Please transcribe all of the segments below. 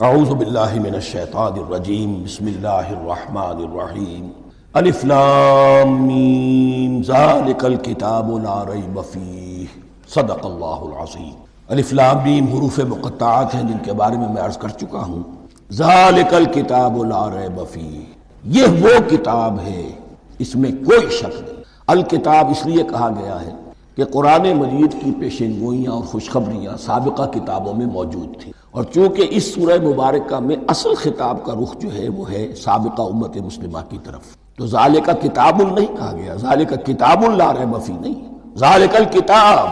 اعوذ باللہ من الشیطان الرجیم بسم اللہ الرحمن الرحیم الف لام میم ذالک الکتاب لا ریب فیہ صدق اللہ العظیم۔ الف لام میم حروف مقطعات ہیں جن کے بارے میں عرض کر چکا ہوں۔ ذالک الکتاب لا ریب فیہ، یہ وہ کتاب ہے اس میں کوئی شک نہیں۔ الکتاب اس لیے کہا گیا ہے کہ قرآن مجید کی پیشین گوئیاں اور خوشخبریاں سابقہ کتابوں میں موجود تھیں، اور چونکہ اس سورہ مبارکہ میں اصل خطاب کا رخ جو ہے وہ ہے سابقہ امت مسلمہ کی طرف، تو ذالک کتاب نہیں کہا گیا، ذالک کتاب لا ریب فیہ نہیں، ذالک الکتاب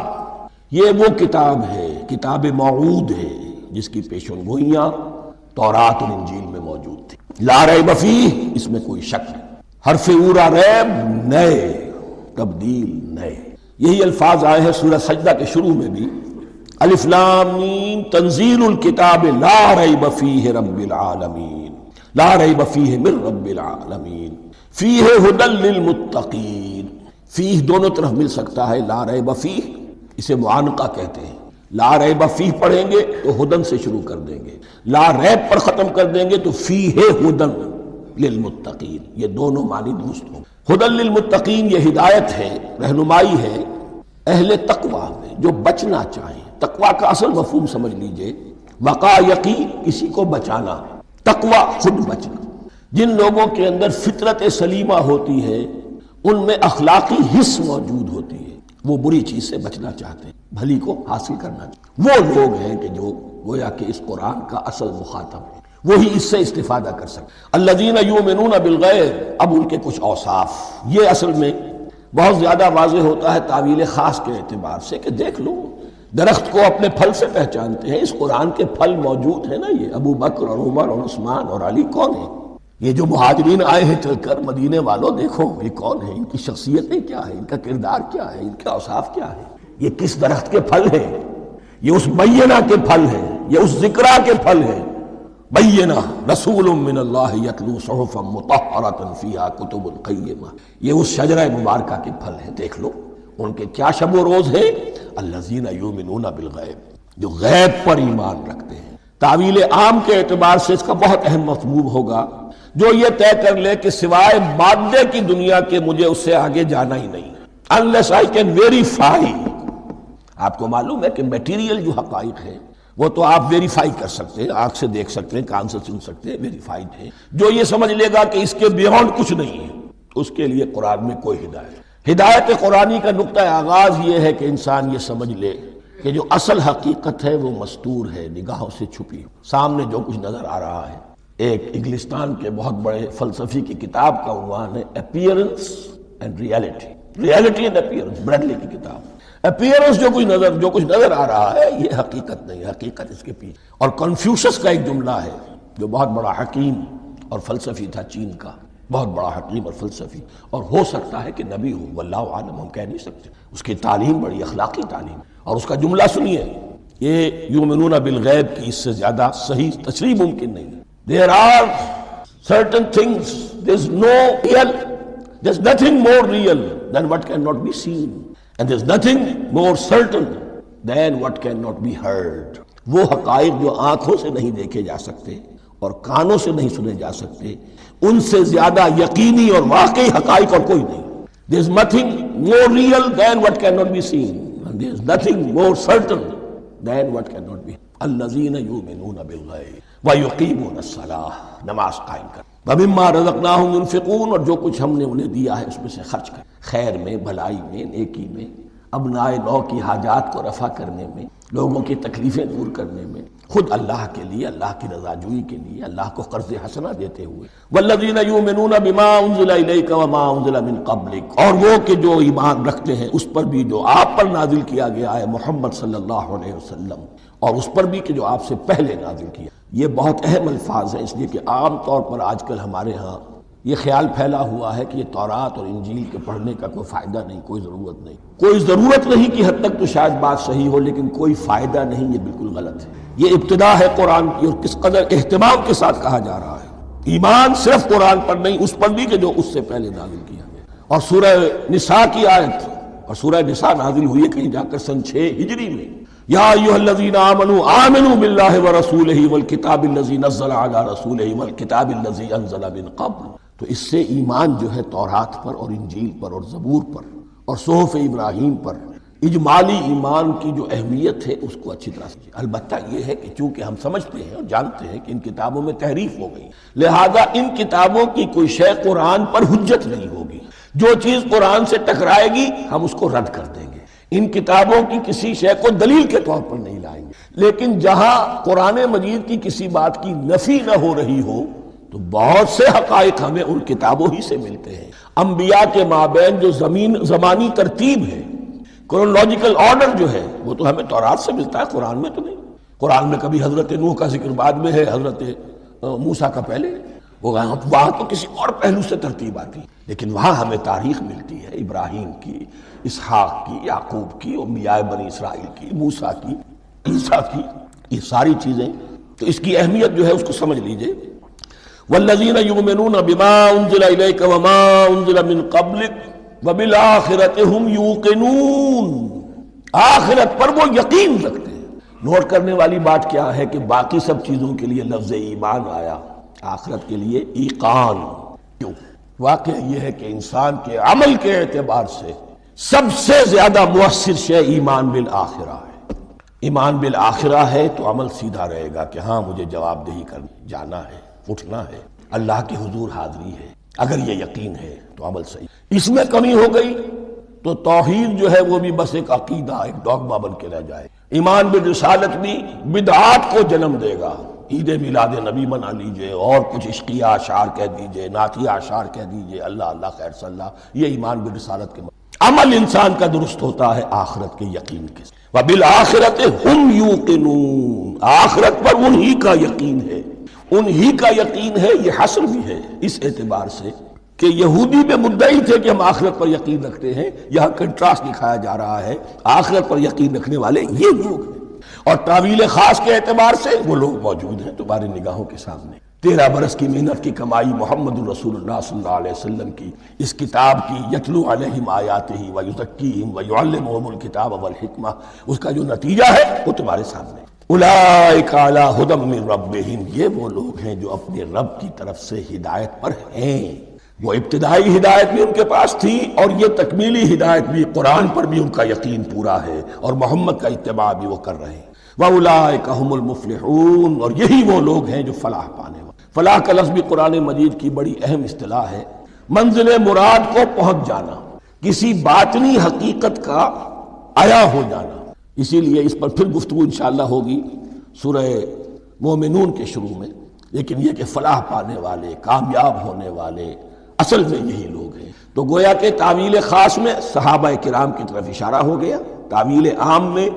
یہ وہ کتاب ہے، کتاب موعود ہے جس کی پیشین گوئیاں تورات اور انجیل میں موجود تھی۔ لا ریب فیہ اس میں کوئی شک نہیں، حرف اورا ریب نئے، تبدیل نئے، یہی الفاظ آئے ہیں سورہ سجدہ کے شروع میں بھی، الف لام میم تنزیل الکتاب لا ریب فیہ رب العالمین، لا ریب فیہ من رب العالمین، فیہ ھدی للمتقین۔ فیہ دونوں طرف مل سکتا ہے، لا ریب فیہ اسے معانقہ کہتے ہیں، لا ریب فیہ پڑھیں گے تو ہدن سے شروع کر دیں گے، لا ریب پر ختم کر دیں گے تو فیہ ھدی للمتقین، یہ دونوں معنی درست ہوں۔ ھدی للمتقین یہ ہدایت ہے، رہنمائی ہے اہل تقوی میں جو بچنا چاہیں۔ تقوی کا اصل مفہوم سمجھ لیجئے، وقا یقین کسی کو بچانا، تقوی خود بچنا۔ جن لوگوں کے اندر فطرت سلیمہ ہوتی ہے، ان میں اخلاقی حس موجود ہوتی ہے، وہ بری چیز سے بچنا چاہتے ہیں، بھلی کو حاصل کرنا چاہتے ہیں، وہ لوگ ہیں کہ جو گویا کہ اس قرآن کا اصل مخاطب ہے، وہی اس سے استفادہ کر سکتے۔ الذین یؤمنون بالغیب، اب ان کے کچھ اوصاف، یہ اصل میں بہت زیادہ واضح ہوتا ہے تعویل خاص کے اعتبار سے کہ دیکھ لو درخت کو اپنے پھل سے پہچانتے ہیں، اس قرآن کے پھل موجود ہیں نا، یہ ابو بکر اور عمر اور عثمان اور علی کون ہیں؟ یہ جو مہاجرین آئے ہیں چل کر، مدینے والوں دیکھو یہ کون ہیں، ان کی شخصیتیں کیا ہیں، ان کا کردار کیا ہے، ان کے اوصاف کیا ہے، یہ کس درخت کے پھل ہیں؟ یہ اس بینہ کے پھل ہیں، یہ اس ذکرہ کے پھل ہیں۔ بینہ رسول من اللہ یتلو صحفا مطہرۃ فیہا کتب قیمہ، یہ اس شجرہ مبارکہ کے پھل ہیں، دیکھ لو ان کے کیا شب و روز ہے۔ الذین یؤمنون بالغیب، جو غیب پر ایمان رکھتے ہیں۔ تعویل عام کے اعتبار سے اس کا بہت اہم مفہوم ہوگا، جو یہ طے کر لے کہ سوائے مادے کی دنیا کے مجھے اس سے آگے جانا ہی نہیں، unless I can verify۔ آپ کو معلوم ہے کہ میٹیریل جو حقائق ہیں وہ تو آپ ویریفائی کر سکتے ہیں، آنکھ سے دیکھ سکتے ہیں، کان سے سن سکتے ہیں، ویریفائڈ ہے۔ جو یہ سمجھ لے گا کہ اس کے بیونڈ کچھ نہیں ہے، اس کے لیے قرآن میں کوئی ہدایت قرآنی کا نقطہ آغاز یہ ہے کہ انسان یہ سمجھ لے کہ جو اصل حقیقت ہے وہ مستور ہے، نگاہوں سے چھپی، سامنے جو کچھ نظر آ رہا ہے۔ ایک انگلستان کے بہت بڑے فلسفی کی کتاب کا عنوان ہے appearance and reality, reality and appearance, Bradley کی کتاب۔ اپیئرنس جو کچھ نظر آ رہا ہے یہ حقیقت نہیں، حقیقت اس کے پیچھے۔ اور کنفیوشس کا ایک جملہ ہے جو بہت بڑا حکیم اور فلسفی تھا، چین کا بہت بڑا حکیم اور فلسفی، اور ہو سکتا ہے کہ نبی ہو، واللہ عالم، ہم کہہ نہیں سکتے۔ اس کی تعلیم بڑی اخلاقی تعلیم، اور اس کا جملہ سنیے، یہ یؤمنون بالغیب کی اس سے زیادہ صحیح تشریح ممکن نہیں ہے۔ There are certain things, there's nothing more real than what cannot be seen, and there's nothing more certain than what cannot be heard۔ وہ حقائق جو آنکھوں سے نہیں دیکھے جا سکتے اور کانوں سے نہیں سنے جا سکتے، ان سے زیادہ یقینی اور واقعی حقائق اور کوئی نہیں۔ There's nothing more real than what cannot be seen, and there's nothing more certain than what cannot be۔ الذین یؤمنون بالغیب ویقیمون الصلاۃ، نماز قائم کر، ومما رزقناہم ينفقون، اور جو کچھ ہم نے انہیں دیا ہے اس میں سے خرچ کر، خیر میں، بھلائی میں، نیکی میں، ابنائے نو کی حاجات کو رفع کرنے میں، لوگوں کی تکلیفیں دور کرنے میں، خود اللہ کے لیے، اللہ کی رضا جوئی کے لیے، اللہ کو قرض حسنہ دیتے ہوئے۔ والذین یؤمنون بما انزل الیک وما انزل من قبلک، اور وہ کہ جو ایمان رکھتے ہیں اس پر بھی جو آپ پر نازل کیا گیا ہے محمد صلی اللہ علیہ وسلم، اور اس پر بھی کہ جو آپ سے پہلے نازل کیا۔ یہ بہت اہم الفاظ ہیں، اس لیے کہ عام طور پر آج کل ہمارے ہاں یہ خیال پھیلا ہوا ہے کہ یہ تورات اور انجیل کے پڑھنے کا کوئی فائدہ نہیں، کوئی ضرورت نہیں۔ کوئی ضرورت نہیں کی حد تک تو شاید بات صحیح ہو، لیکن کوئی فائدہ نہیں، یہ بالکل غلط ہے۔ یہ ابتدا ہے قرآن کی، اور کس قدر اہتمام کے ساتھ کہا جا رہا ہے۔ ایمان صرف قرآن پر نہیں، اس پر بھی کہ جو اس سے پہلے نازل کیا گیا۔ اور سورہ نساء کی آیت، اور سورہ نساء نازل ہوئی ہے کہیں جا کر سن 6 ہجری میں، یا ایھا الذین آمنوا آمنوا باللہ ورسولہ والکتاب الذی نزل علی رسولہ والکتاب الذی انزل من قبل. تو اس سے ایمان جو ہے تورات پر اور انجیل پر اور زبور پر اور صحف ابراہیم پر اجمالی ایمان کی جو اہمیت ہے اس کو اچھی طرح سمجھے. البتہ یہ ہے کہ چونکہ ہم سمجھتے ہیں اور جانتے ہیں کہ ان کتابوں میں تحریف ہو گئی، لہذا ان کتابوں کی کوئی شے قرآن پر حجت نہیں ہوگی. جو چیز قرآن سے ٹکرائے گی ہم اس کو رد کر دیں گے. ان کتابوں کی کسی شے کو دلیل کے طور پر نہیں لائیں گے. لیکن جہاں قرآن مجید کی کسی بات کی نفی نہ ہو رہی ہو تو بہت سے حقائق ہمیں ان کتابوں ہی سے ملتے ہیں. انبیاء کے مابین جو زمانی ترتیب ہے، کرونالوجیکل آرڈر جو ہے، وہ تو ہمیں تورات سے ملتا ہے، قرآن میں تو نہیں. قرآن میں کبھی حضرت نوح کا ذکر بعد میں ہے، حضرت موسیٰ کا پہلے ہے. وہاں تو کسی اور پہلو سے ترتیب آتی ہے، لیکن وہاں ہمیں تاریخ ملتی ہے ابراہیم کی، اسحاق کی، یعقوب کی، انبیاء بنی اسرائیل کی، موسیٰ کی، عیسیٰ کی، یہ ساری چیزیں. تو اس کی اہمیت جو ہے اس کو سمجھ لیجئے. والذین یؤمنون بما انزل الیک وما انزل من قبلک وبالآخرۃ ہم یوقنون. آخرت پر وہ یقین رکھتے ہیں. نوٹ کرنے والی بات کیا ہے کہ باقی سب چیزوں کے لیے لفظ ایمان آیا، آخرت کے لیے ایقان کیوں؟ واقعہ یہ ہے کہ انسان کے عمل کے اعتبار سے سب سے زیادہ مؤثر شے ایمان بالآخرہ ہے. ایمان بالآخرہ ہے تو عمل سیدھا رہے گا کہ ہاں مجھے جواب دہی کر جانا ہے، اٹھنا ہے، اللہ کے حضور حاضری ہے. اگر یہ یقین ہے تو عمل صحیح. اس میں کمی ہو گئی تو توحید جو ہے وہ بھی بس ایک عقیدہ، ایک ڈوگما بن کے رہ جائے. ایمان بالرسالت بھی بدعات کو جنم دے گا. عید میلاد نبی منا لیجئے اور کچھ عشقیہ اشعار کہہ دیجئے، نعتیہ اشعار کہہ دیجئے، اللہ اللہ خیر صلی اللہ. یہ ایمان بالرسالت کے عمل انسان کا درست ہوتا ہے آخرت کے یقین کے ساتھ. وبالآخرۃ ہم یوقنون. آخرت پر انہی کا یقین ہے، انہی کا یقین ہے. یہ حصر بھی ہے اس اعتبار سے کہ یہودی میں مدعی تھے کہ ہم آخرت پر یقین رکھتے ہیں. یہاں کنٹراسٹ دکھایا جا رہا ہے، آخرت پر یقین رکھنے والے یہ لوگ ہیں. اور تعویل خاص کے اعتبار سے وہ لوگ موجود ہیں تمہاری نگاہوں کے سامنے. 13 برس کی محنت کی کمائی محمد الرسول اللہ صلی اللہ علیہ وسلم کی اس کتاب کی، یتلو علیہم آیاتہ ویزکیہم ویعلمہم الکتاب والحکمہ، اس کا جو نتیجہ ہے وہ تمہارے سامنے. اولئک علی ھدی من ربہم. یہ وہ لوگ ہیں جو اپنے رب کی طرف سے ہدایت پر ہیں. وہ ابتدائی ہدایت بھی ان کے پاس تھی اور یہ تکمیلی ہدایت بھی، قرآن پر بھی ان کا یقین پورا ہے اور محمد کا اتباع بھی وہ کر رہے ہیں. وَأُولَٰئِكَ هُمُ الْمُفْلِحُونَ. اور یہی وہ لوگ ہیں جو فلاح پانے والے. فلاح کا لفظ بھی قرآن مجید کی بڑی اہم اصطلاح ہے. منزل مراد کو پہنچ جانا، کسی باطنی حقیقت کا عیا ہو جانا. اسی لیے اس پر پھر گفتگو انشاءاللہ ہوگی سورہ مومنون کے شروع میں. لیکن یہ کہ فلاح پانے والے، کامیاب ہونے والے اصل میں یہی لوگ ہیں. تو گویا کہ تعویل خاص میں صحابہ کرام کی طرف اشارہ ہو گیا. تعویل عام میں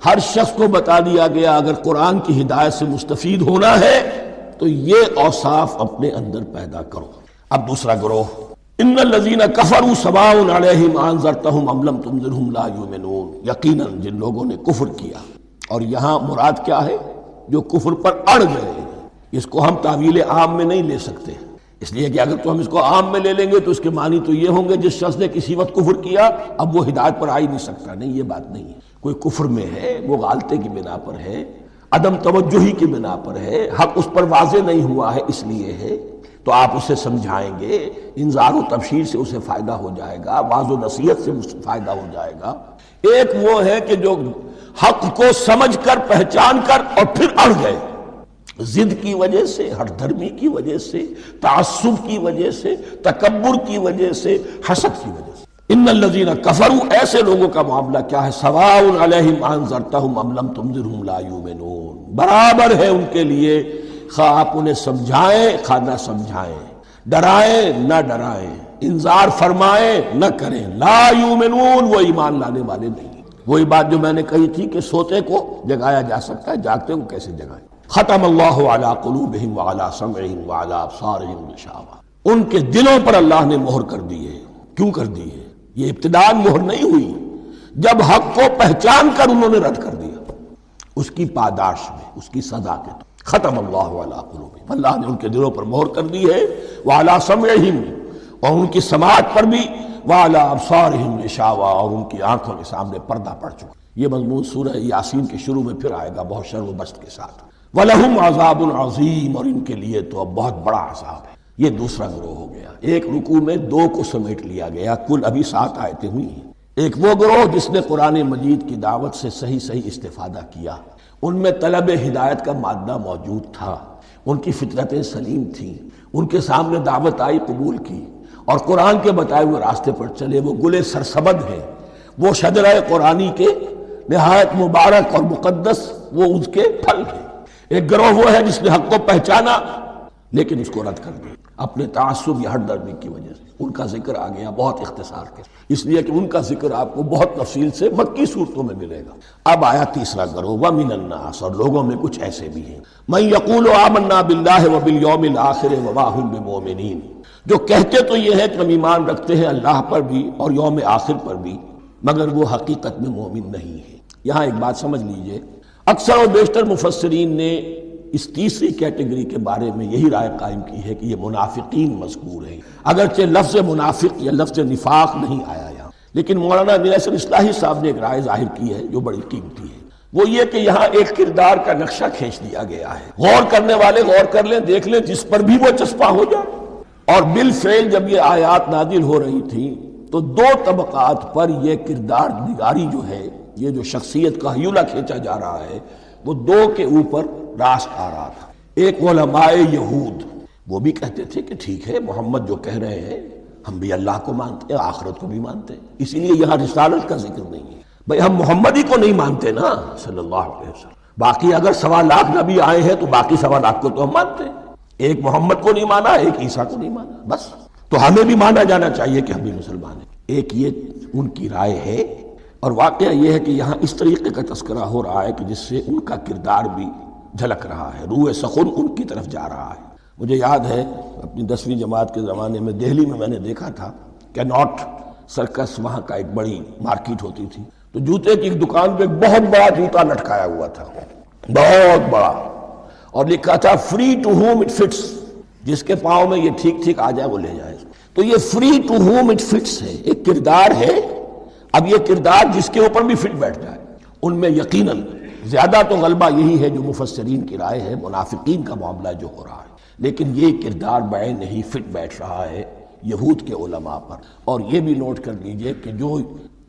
ہر شخص کو بتا دیا گیا اگر قرآن کی ہدایت سے مستفید ہونا ہے تو یہ اوصاف اپنے اندر پیدا کرو. اب دوسرا گروہ، ان الذین کفروا سواء علیہم انذرتہم ام لم تنذرہم لا یؤمنون. یقیناً جن لوگوں نے کفر کیا، اور یہاں مراد کیا ہے؟ جو کفر پر اڑ گئے. اس کو ہم تعویل عام میں نہیں لے سکتے، اس لیے کہ اگر تو ہم اس کو عام میں لے لیں گے تو اس کے معنی تو یہ ہوں گے جس شخص نے کسی وقت کفر کیا اب وہ ہدایت پر آ ہی نہیں سکتا. نہیں، یہ بات نہیں ہے. کوئی کفر میں ہے، وہ غالطے کی بنا پر ہے، عدم توجہی کی بنا پر ہے، حق اس پر واضح نہیں ہوا ہے اس لیے ہے، تو آپ اسے سمجھائیں گے، انذار و تبشیر سے اسے فائدہ ہو جائے گا، واعظ و نصیحت سے فائدہ ہو جائے گا. ایک وہ ہے کہ جو حق کو سمجھ کر، پہچان کر اور پھر اڑ گئے، ضد کی وجہ سے، ہٹ دھرمی کی وجہ سے، تعصب کی وجہ سے، تکبر کی وجہ سے، حسد کی وجہ سے. ان الذین کفروا، ایسے لوگوں کا معاملہ کیا ہے؟ سواء علیہم انذرتہم ام لم تنذرہم لا یؤمنون. برابر ہے ان کے لیے، خواہ آپ انہیں سمجھائیں خواہ نہ سمجھائیں، ڈرائیں نہ ڈرائیں، انذار فرمائیں نہ کریں. لا یؤمنون، وہ ایمان لانے والے نہیں. وہی بات جو میں نے کہی تھی کہ سوتے کو جگایا جا سکتا ہے، جاگتے کو کیسے جگائیں. ختم اللہ علی قلوبہم وعلی سمعہم وعلی ابصارہم غشاوہ. ان کے دلوں پر اللہ نے مہر کر دی ہے. کیوں کر دی ہے؟ یہ ابتداء مہر نہیں ہوئی، جب حق کو پہچان کر انہوں نے رد کر دیا، اس کی پاداش میں، اس کی سزا کے طور. ختم اللہ علی قلوبہم، اللہ نے ان کے دلوں پر مہر کر دی ہے. وعلی سمعہم، اور ان کی سماعت پر بھی. وعلی ابصارہم غشاوہ، اور ان کی آنکھوں کے سامنے پردہ پڑ چکا. یہ مضمون سورہ یاسین کے شروع میں پھر آئے گا بہت شر و بست کے ساتھ۔ وَلَهُمْ عَذَابٌ عَظِيمٌ، اور ان کے لیے تو اب بہت بڑا عذاب ہے۔ یہ دوسرا گروہ ہو گیا، ایک رکوع میں دو کو سمیٹ لیا گیا، کل ابھی 7 آیتیں ہوئی ہیں۔ ایک وہ گروہ جس نے قرآن مجید کی دعوت سے صحیح استفادہ کیا، ان میں طلب ہدایت کا مادہ موجود تھا، ان کی فطرتیں سلیم تھیں، ان کے سامنے دعوت آئی، قبول کی اور قرآن کے بتائے ہوئے راستے پر چلے۔ وہ گلے سرسبد ہیں، وہ شجرہ قرآنی کے نہایت مبارک اور مقدس وہ اس کے پھل ہیں۔ ایک گروہ وہ ہے جس نے حق کو پہچانا لیکن اس کو رد کر دیا اپنے تعصب یا ہٹدرمی کی وجہ سے۔ ان کا ذکر آ گیا بہت اختصار کے، اس لیے کہ ان کا ذکر آپ کو بہت تفصیل سے مکی صورتوں میں ملے گا۔ اب آیا تیسرا گروہ، وَمِنَ النَّاسِ، اور لوگوں میں کچھ ایسے بھی ہیں، مَن يَقُولُ آمَنَّا بِاللَّهِ وَبِالْيَوْمِ الْآخِرِ وَمَا هُم بِمُؤْمِنِينَ، جو کہتے تو یہ ہے کہ ہم ایمان رکھتے ہیں اللہ پر بھی اور یوم آخر پر بھی، مگر وہ حقیقت میں مومن نہیں ہے۔ یہاں ایک بات سمجھ لیجئے، اکثر و بیشتر مفسرین نے اس تیسری کیٹیگری کے بارے میں یہی رائے قائم کی ہے کہ یہ منافقین مذکور ہیں، اگرچہ لفظ منافق یا لفظ نفاق نہیں آیا یہاں، لیکن مولانا نیسر اصلاحی صاحب نے ایک رائے ظاہر کی ہے جو بڑی قیمتی ہے، وہ یہ کہ یہاں ایک کردار کا نقشہ کھینچ دیا گیا ہے۔ غور کرنے والے غور کر لیں، دیکھ لیں، جس پر بھی وہ چسپاں ہو جائے۔ اور بالفعل جب یہ آیات نازل ہو رہی تھیں تو دو طبقات پر یہ کردار نگاری جو ہے، یہ جو شخصیت کا ہیولہ کھینچا جا رہا ہے، وہ دو کے اوپر راست آ رہا تھا۔ ایک علماء یہود، وہ بھی کہتے تھے کہ ٹھیک ہے محمد جو کہہ رہے ہیں، ہم بھی اللہ کو مانتے ہیں، آخرت کو بھی مانتے ہیں، اسی لیے یہاں رسالت کا ذکر نہیں ہے۔ بھئی ہم محمد ہی کو نہیں مانتے نا صلی اللہ علیہ وسلم، باقی اگر 1.25 لاکھ نبی آئے ہیں تو باقی 1.25 لاکھ کو تو ہم مانتے ہیں، ایک محمد کو نہیں مانا، ایک عیسیٰ کو نہیں مانا، بس تو ہمیں بھی مانا جانا چاہیے کہ ہم بھی مسلمان ہیں۔ ایک یہ ان کی رائے ہے، اور واقعہ یہ ہے کہ یہاں اس طریقے کا تذکرہ ہو رہا ہے کہ جس سے ان کا کردار بھی جھلک رہا ہے، روح سخن ان کی طرف جا رہا ہے۔ مجھے یاد ہے اپنی 10ویں جماعت کے زمانے میں دہلی میں نے دیکھا تھا کہ ناٹ سرکس، وہاں کا ایک بڑی مارکیٹ ہوتی تھی، تو جوتے کی ایک دکان پہ ایک بہت بڑا جوتا لٹکایا ہوا تھا، بہت بڑا، اور لکھا تھا free to home it fits, جس کے پاؤں میں یہ ٹھیک ٹھیک آ جائے وہ لے جائے۔ تو یہ free to home it fits ہے، ایک کردار ہے۔ اب یہ کردار جس کے اوپر بھی فٹ بیٹھ جائے، ان میں یقیناً زیادہ تو غلبہ یہی ہے جو مفسرین کی رائے ہے، منافقین کا معاملہ جو ہو رہا ہے، لیکن یہ کردار بعین نہیں فٹ بیٹھ رہا ہے یہود کے علماء پر۔ اور یہ بھی نوٹ کر لیجئے کہ جو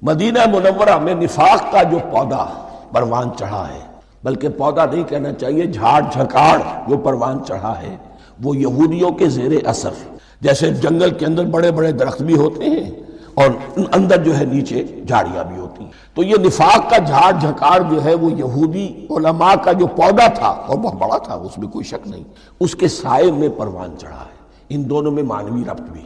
مدینہ منورہ میں نفاق کا جو پودا پروان چڑھا ہے، بلکہ پودا نہیں کہنا چاہیے، جھاڑ جھکاڑ جو پروان چڑھا ہے، وہ یہودیوں کے زیر اثر، جیسے جنگل کے اندر بڑے بڑے درخت بھی ہوتے ہیں اور اندر جو ہے نیچے جھاڑیاں بھی ہوتی ہیں، تو یہ نفاق کا جھاڑ جھکاڑ جو ہے وہ یہودی علماء کا جو پودا تھا اور بہت بڑا تھا، اس میں کوئی شک نہیں، اس کے سائے میں پروان چڑھا ہے۔ ان دونوں میں معنوی ربط بھی۔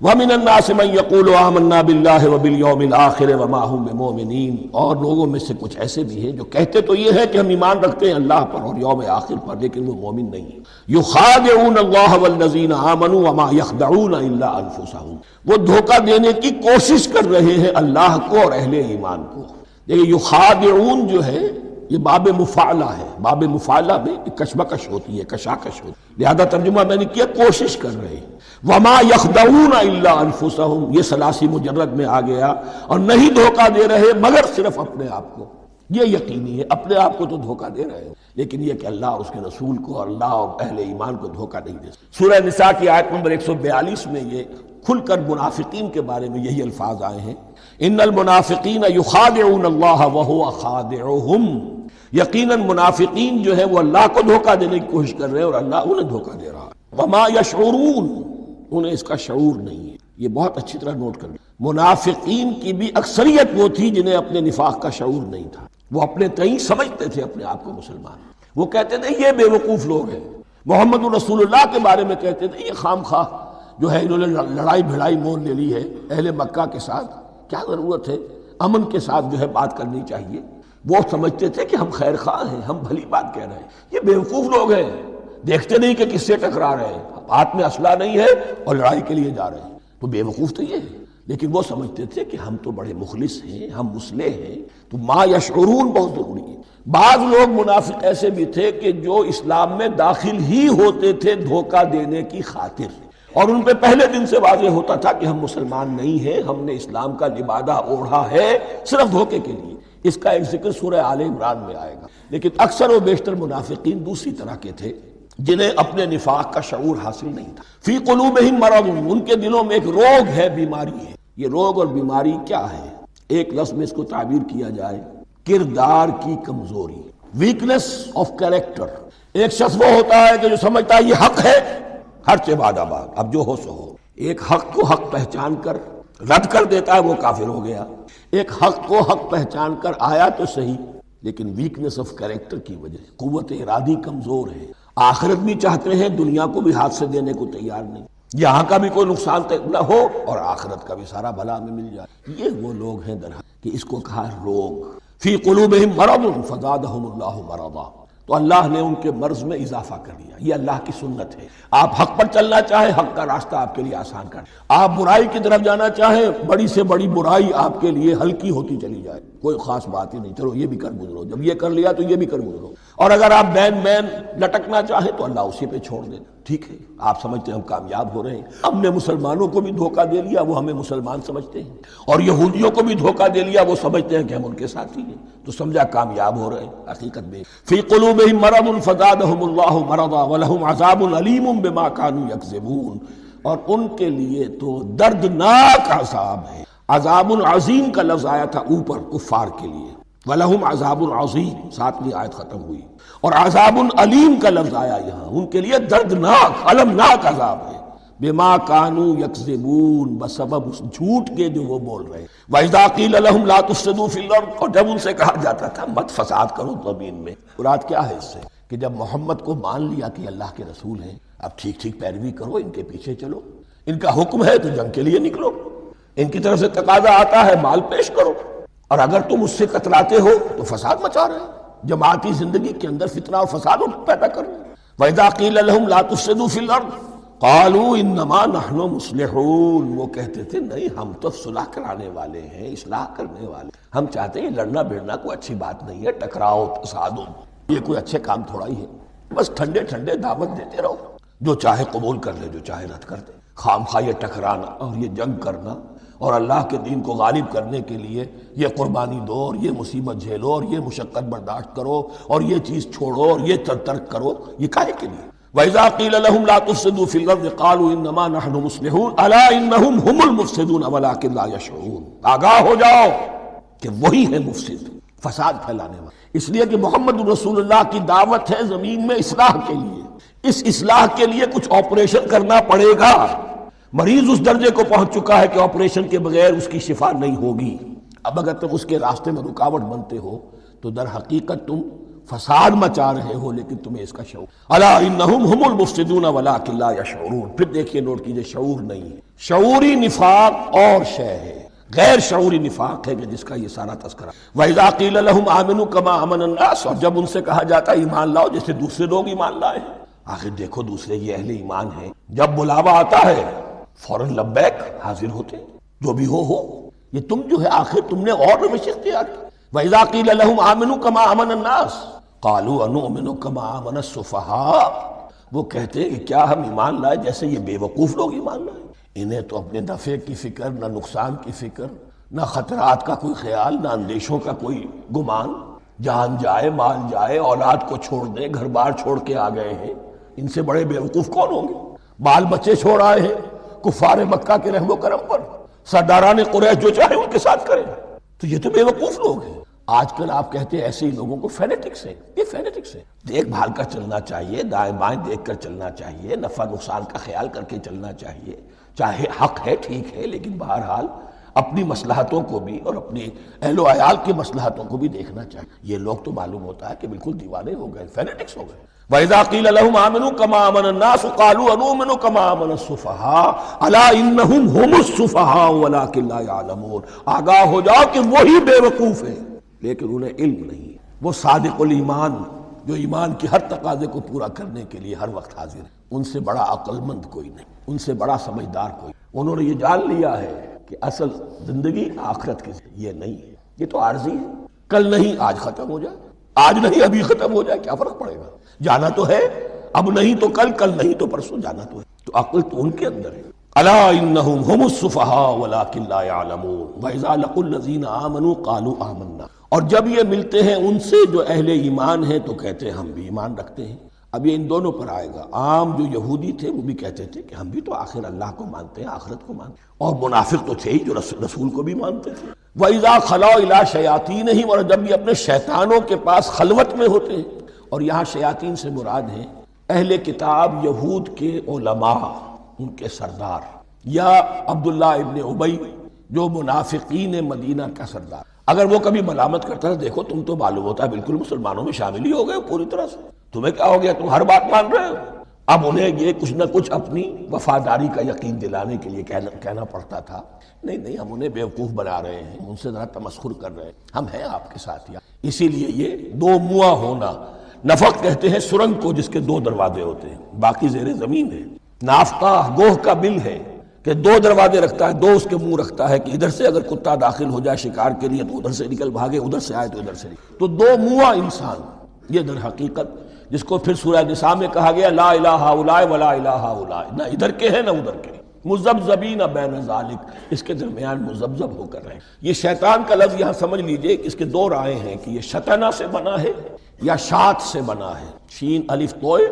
وَمِنَ النَّاسِ مَن يَقُولُ آمَنَّا بِاللَّهِ وَبِالْيَوْمِ الْآخِرِ وَمَا هُم بِمُؤْمِنِينَ، اور لوگوں میں سے کچھ ایسے بھی ہیں جو کہتے تو یہ ہے کہ ہم ایمان رکھتے ہیں اللہ پر اور یوم آخر پر، لیکن وہ مومن نہیں ہیں۔ يُخَادِعُونَ اللَّهَ وَالَّذِينَ آمَنُوا وَمَا يَخْدَعُونَ إِلَّا أَنفُسَهُمْ، وہ دھوکہ دینے کی کوشش کر رہے ہیں اللہ کو اور اہل ایمان کو۔ یہ یخادعون جو ہے یہ باب مفعلہ ہے، باب مفعلہ میں کشمکش ہوتی ہے، کشاکش ہوتی ہے، لہذا ترجمہ میں نے کیا کوشش کر رہے ہیں۔ وما یخدعون الا انفسهم، یہ ثلاثی مجرد میں آ گیا، اور نہیں دھوکہ دے رہے مگر صرف اپنے آپ کو۔ یہ یقینی ہے اپنے آپ کو تو دھوکہ دے رہے ہو، لیکن یہ کہ اللہ اور اس کے رسول کو اور اللہ اور اہل ایمان کو دھوکہ نہیں دے سکتے۔ سورہ نساء کی آیت نمبر 142 میں یہ کھل کر منافقین کے بارے میں یہی الفاظ آئے ہیں، ان المنافقین یخادعون اللہ وہو خادعہم، یقیناً منافقین جو ہے وہ اللہ کو دھوکہ دینے کی کوشش کر رہے ہیں اور اللہ انہیں دھوکہ دے رہا ہے۔ وما یشعرون، انہیں اس کا شعور نہیں ہے۔ یہ بہت اچھی طرح نوٹ کر لیں، منافقین کی بھی اکثریت وہ تھی جنہیں اپنے نفاق کا شعور نہیں تھا، وہ اپنے تئیں سمجھتے تھے اپنے آپ کو مسلمان، وہ کہتے تھے یہ بے وقوف لوگ ہیں، محمد رسول اللہ کے بارے میں کہتے تھے یہ خام خواہ جو ہے انہوں نے لڑائی بھڑائی مول لے لی ہے اہل مکہ کے ساتھ، کیا ضرورت ہے، امن کے ساتھ جو ہے بات کرنی چاہیے۔ وہ سمجھتے تھے کہ ہم خیر خواہ ہیں، ہم بھلی بات کہہ رہے ہیں، یہ بیوقوف لوگ ہیں، دیکھتے نہیں کہ کس سے ٹکرا رہے ہیں، ہاتھ میں اسلحہ نہیں ہے اور لڑائی کے لیے جا رہے ہیں، تو بے وقوف تو یہ ہے۔ لیکن وہ سمجھتے تھے کہ ہم تو بڑے مخلص ہیں، ہم مصلح ہیں، تو ما یشعرون بہت ضروری ہے۔ بعض لوگ منافق ایسے بھی تھے کہ جو اسلام میں داخل ہی ہوتے تھے دھوکہ دینے کی خاطر، اور ان پہ پہلے دن سے واضح ہوتا تھا کہ ہم مسلمان نہیں ہیں، ہم نے اسلام کا لبادہ اوڑھا ہے صرف دھوکے کے لیے۔ اس کا ایک ذکر سورہ آل عمران میں آئے گا، لیکن اکثر و بیشتر منافقین دوسری طرح کے تھے جنہیں اپنے نفاق کا شعور حاصل نہیں تھا۔ فی قلوبہم مرض، ان کے دلوں میں ایک روگ ہے، بیماری ہے۔ یہ روگ اور بیماری کیا ہے؟ ایک لفظ میں اس کو تعبیر کیا جائے، کردار کی کمزوری، ویکنس آف کیریکٹر۔ ایک شخص وہ ہوتا ہے کہ جو سمجھتا ہے یہ حق ہے، ہر چہ بعد آباد، اب جو ہو سو ہو۔ ایک حق کو حق پہچان کر رد کر دیتا ہے، وہ کافر ہو گیا۔ ایک حق کو حق پہچان کر آیا تو صحیح، لیکن ویکنس آف کیریکٹر کی وجہ سے قوت ارادی کمزور ہے۔ آخرت بھی چاہتے ہیں، دنیا کو بھی ہاتھ سے دینے کو تیار نہیں، یہاں کا بھی کوئی نقصان نہ ہو اور آخرت کا بھی سارا بھلا ہمیں مل جائے۔ یہ وہ لوگ ہیں درحقیقت کہ اس کو کہا روگ۔ فی قلوبہم مرض فزادہم اللہ مرضا، تو اللہ نے ان کے مرض میں اضافہ کر دیا۔ یہ اللہ کی سنت ہے، آپ حق پر چلنا چاہیں حق کا راستہ آپ کے لیے آسان کر، آپ برائی کی طرف جانا چاہیں بڑی سے بڑی برائی آپ کے لیے ہلکی ہوتی چلی جائے، کوئی خاص بات ہی نہیں، چلو یہ بھی کر گزرو، جب یہ کر لیا تو یہ بھی کر گزرو۔ اور اگر آپ بین لٹکنا چاہیں تو اللہ اسی پہ چھوڑ دینا، ٹھیک ہے آپ سمجھتے ہیں ہم کامیاب ہو رہے ہیں، ہم نے مسلمانوں کو بھی دھوکہ دے لیا، وہ ہمیں مسلمان سمجھتے ہیں، اور یہودیوں کو بھی دھوکہ دے لیا، وہ سمجھتے ہیں کہ ہم ان کے ساتھی ہیں، تو سمجھا کامیاب ہو رہے ہیں۔ حقیقت میں فی قلوبہم مرض فزادہم اللہ مرضا ولہم عذاب علیم بما کانوا یکذبون، اور ان کے لیے تو دردناک عذاب ہے۔ عذاب عظیم کا لفظ آیا تھا اوپر کفار کے لیے، وَلَهُمْ عَذَابٌ عَظِيمٌ، 7ویں آیت ختم ہوئی، اور عذاب علیم کا لفظ آیا یہاں، ان کے لیے دردناک المناک عذاب ہے، بما کانوا یکذبون، بسبب اس جھوٹ کے جو وہ بول رہے ہیں۔ وَإِذَا قِيلَ لَهُمْ لَا تُفْسِدُوا فِي الْأَرْضِ، اور جب ان سے کہا جاتا تھا مت فساد کرو زمین میں۔ مراد کیا ہے اس سے؟ کہ جب محمد کو مان لیا کہ اللہ کے رسول ہیں، اب ٹھیک ٹھیک پیروی کرو، ان کے پیچھے چلو، ان کا حکم ہے تو جنگ کے لیے نکلو، ان کی طرف سے تقاضا آتا ہے مال پیش کرو، اور اگر تم اس سے کتراتے ہو تو فساد مچا رہے ہیں، جماعتی زندگی کے اندر فتنہ اور فساد پیدا کر رہے ہیں۔ وَإِذَا قِيلَ لَهُمْ لَا تُفْسِدُوا فِي الْأَرْضِ قَالُوا إِنَّمَا نَحْنُ مُصْلِحُونَ، وہ کہتے تھے نہیں ہم تو صلح کرانے والے ہیں، اصلاح کرنے والے، ہم چاہتے ہیں لڑنا بھیڑنا کوئی اچھی بات نہیں ہے، ٹکراؤ تصادم یہ کوئی اچھے کام تھوڑا ہی ہے، بس ٹھنڈے ٹھنڈے دعوت دیتے رہو، جو چاہے قبول کر لے جو چاہے رد کر دے، خام خواہ یہ ٹکرانا اور یہ جنگ کرنا اور اللہ کے دین کو غالب کرنے کے لیے یہ قربانی دو اور یہ مصیبت جھیلو اور یہ مشقت برداشت کرو اور یہ چیز چھوڑو اور یہ ترک کرو، یہ کاہے کے لیے؟ وَإِذَا قِيلَ لَهُمْ لَا تُفْسِدُوا فِي الْأَرْضِ قَالُوا إِنَّمَا نَحْنُ مُصْلِحُونَ أَلَا إِنَّهُمْ هُمُ الْمُفْسِدُونَ وَلَٰكِن لَّا يَشْعُرُونَ، آگاہ ہو جاؤ کہ وہی ہے مفسد، فساد پھیلانے والے، اس لیے کہ محمد رسول اللہ کی دعوت ہے زمین میں اصلاح کے لیے، اس اصلاح کے لیے کچھ آپریشن کرنا پڑے گا۔ مریض اس درجے کو پہنچ چکا ہے کہ آپریشن کے بغیر اس کی شفا نہیں ہوگی، اب اگر تم اس کے راستے میں رکاوٹ بنتے ہو تو در حقیقت تم فساد مچا رہے ہو، لیکن تمہیں اس کا شعور۔ الا انہم ہم المفسدون ولکن لا یشعرون، پھر دیکھیے نوٹ کیجئے، شعور نہیں ہے، شعوری نفاق اور شے ہے، غیر شعوری نفاق ہے کہ جس کا یہ سارا تذکرہ۔ وَإِذَا قِيلَ لَهُمْ آمِنُوا كَمَا آمَنَ النَّاسُ، اور جب ان سے کہا جاتا ہے ایمان لاؤ جیسے دوسرے لوگ ایمان لائے، آخر دیکھو دوسرے یہ اہل ایمان ہیں، جب بلاوا آتا ہے فوراً لبیک حاضر ہوتے، جو بھی ہو، یہ تم جو ہے آخر تم نے اور روش اختیار کی۔ وَإِذَا قِيلَ لَهُمْ آمِنُوا كَمَا آمَنَ النَّاسُ قَالُوا أَنُؤْمِنُ كَمَا آمَنَ السُّفَهَاءُ، وہ کہتے ہیں کہ کیا ہم ایمان لائے جیسے یہ بے وقوف لوگ ایمان لائے، انہیں تو اپنے نفع کی فکر، نہ نقصان کی فکر، نہ خطرات کا کوئی خیال، نہ اندیشوں کا کوئی گمان، جان جائے مال جائے، اولاد کو چھوڑ دیں، گھر بار چھوڑ کے آ گئے ہیں، ان سے بڑے بے وقوف کون ہوں گے؟ بال بچے چھوڑ آئے ہیں کفار مکہ کے رحم و کرم پر، سرداران قریش جو چاہے ان کے ساتھ کریں، تو یہ تو بے وقوف لوگ ہیں۔ آج کل آپ کہتے ہیں ایسے ہی لوگوں کو فینیٹکس ہیں، یہ فینیٹکس ہیں، دیکھ بھال کر چلنا چاہیے، دائیں بائیں دیکھ کر چلنا چاہیے، نفع نقصان کا خیال کر کے چلنا چاہیے، چاہے حق ہے ٹھیک ہے، لیکن بہرحال اپنی مصلحتوں کو بھی اور اپنے اہل و عیال کی مصلحتوں کو بھی دیکھنا چاہیے۔ یہ لوگ تو معلوم ہوتا ہے کہ بالکل دیوانے ہو گئے، فینیٹکس ہو گئے۔ وَإِذَا قِيلَ لَهُمْ آمِنُوا كَمَا آمَنَ النَّاسُ قَالُوا أَنُؤْمِنُ كَمَا آمَنَ السُّفَهَاءُ أَلَا إِنَّهُمْ هُمُ السُّفَهَاءُ وَلَٰكِن لَّا يَعْلَمُونَ، آگاہ ہو جاؤ کہ وہی بے وقوف ہیں لیکن انہیں علم نہیں ہے۔ وہ صادق الایمان جو ایمان کی ہر تقاضے کو پورا کرنے کے لیے ہر وقت حاضر ہے، ان سے بڑا عقل مند کوئی نہیں، ان سے بڑا سمجھدار کوئی، انہوں نے یہ جان لیا ہے کہ اصل زندگی آخرت کی یہ نہیں ہے، یہ تو عارضی ہے، کل نہیں آج ختم ہو جائے، آج نہیں ابھی ختم ہو جائے، کیا فرق پڑے گا؟ جانا تو ہے، اب نہیں تو کل، کل نہیں تو پرسوں، جانا تو ہے، تو عقل تو ان کے اندر ہے۔ الا انہم ہم السفہاء ولکن لا یعلمون وَإِذَا لَقُوا الَّذِينَ آمَنُوا قَالُوا آمَنَّا، اور جب یہ ملتے ہیں ان سے جو اہل ایمان ہیں تو کہتے ہیں ہم بھی ایمان رکھتے ہیں۔ اب یہ ان دونوں پر آئے گا۔ عام جو یہودی تھے وہ بھی کہتے تھے کہ ہم بھی تو آخر اللہ کو مانتے ہیں، آخرت کو مانتے ہیں، اور منافق تو تھے ہی جو رسول کو بھی مانتے تھے۔ وَإِذَا خَلَوْا إِلَىٰ شَيَاطِينِهِمْ، اور جب بھی اپنے شیطانوں کے پاس خلوت میں ہوتے ہیں، اور یہاں شیاطین سے مراد ہیں اہل کتاب یہود کے علماء، ان کے سردار، یا عبداللہ ابن ابی جو منافقین مدینہ کا سردار۔ اگر وہ کبھی ملامت کرتا ہے دیکھو تم تو معلوم ہوتا ہے بالکل مسلمانوں میں شامل ہی ہو گئے پوری طرح سے، تمہیں کیا ہو گیا، تم ہر بات مان رہے ہو۔ اب انہیں یہ کچھ نہ کچھ اپنی وفاداری کا یقین دلانے کے لیے کہنا پڑتا تھا، نہیں ہم انہیں بیوقوف بنا رہے ہیں، ان سے ذرا تمسخر کر رہے ہیں، ہم ہیں آپ کے ساتھ یہاں۔ اسی لیے یہ دو منہ ہونا، نفق کہتے ہیں سرنگ کو جس کے دو دروازے ہوتے ہیں، باقی زیر زمین ہے۔ نافقہ گوہ کا بل ہے کہ دو دروازے رکھتا ہے، دو اس کے منہ رکھتا ہے کہ ادھر سے اگر کتا داخل ہو جائے شکار کے لیے تو ادھر سے نکل بھاگے، ادھر سے آئے تو ادھر سے نکل، تو دو منہ انسان، یہ در حقیقت جس کو پھر سورہ نساء میں کہا گیا لا الہ ہؤلاء ولا الہ ہؤلاء، نہ ادھر کے ہیں نہ ادھر کے، مذبذبین بین ذالک، اس کے درمیان مذبذب ہو کر رہے۔ یہ شیطان کا لفظ یہاں سمجھ لیجئے کہ اس کے دو رائے ہیں کہ یہ شطنہ سے بنا ہے یا شات سے بنا ہے، شین الف توئے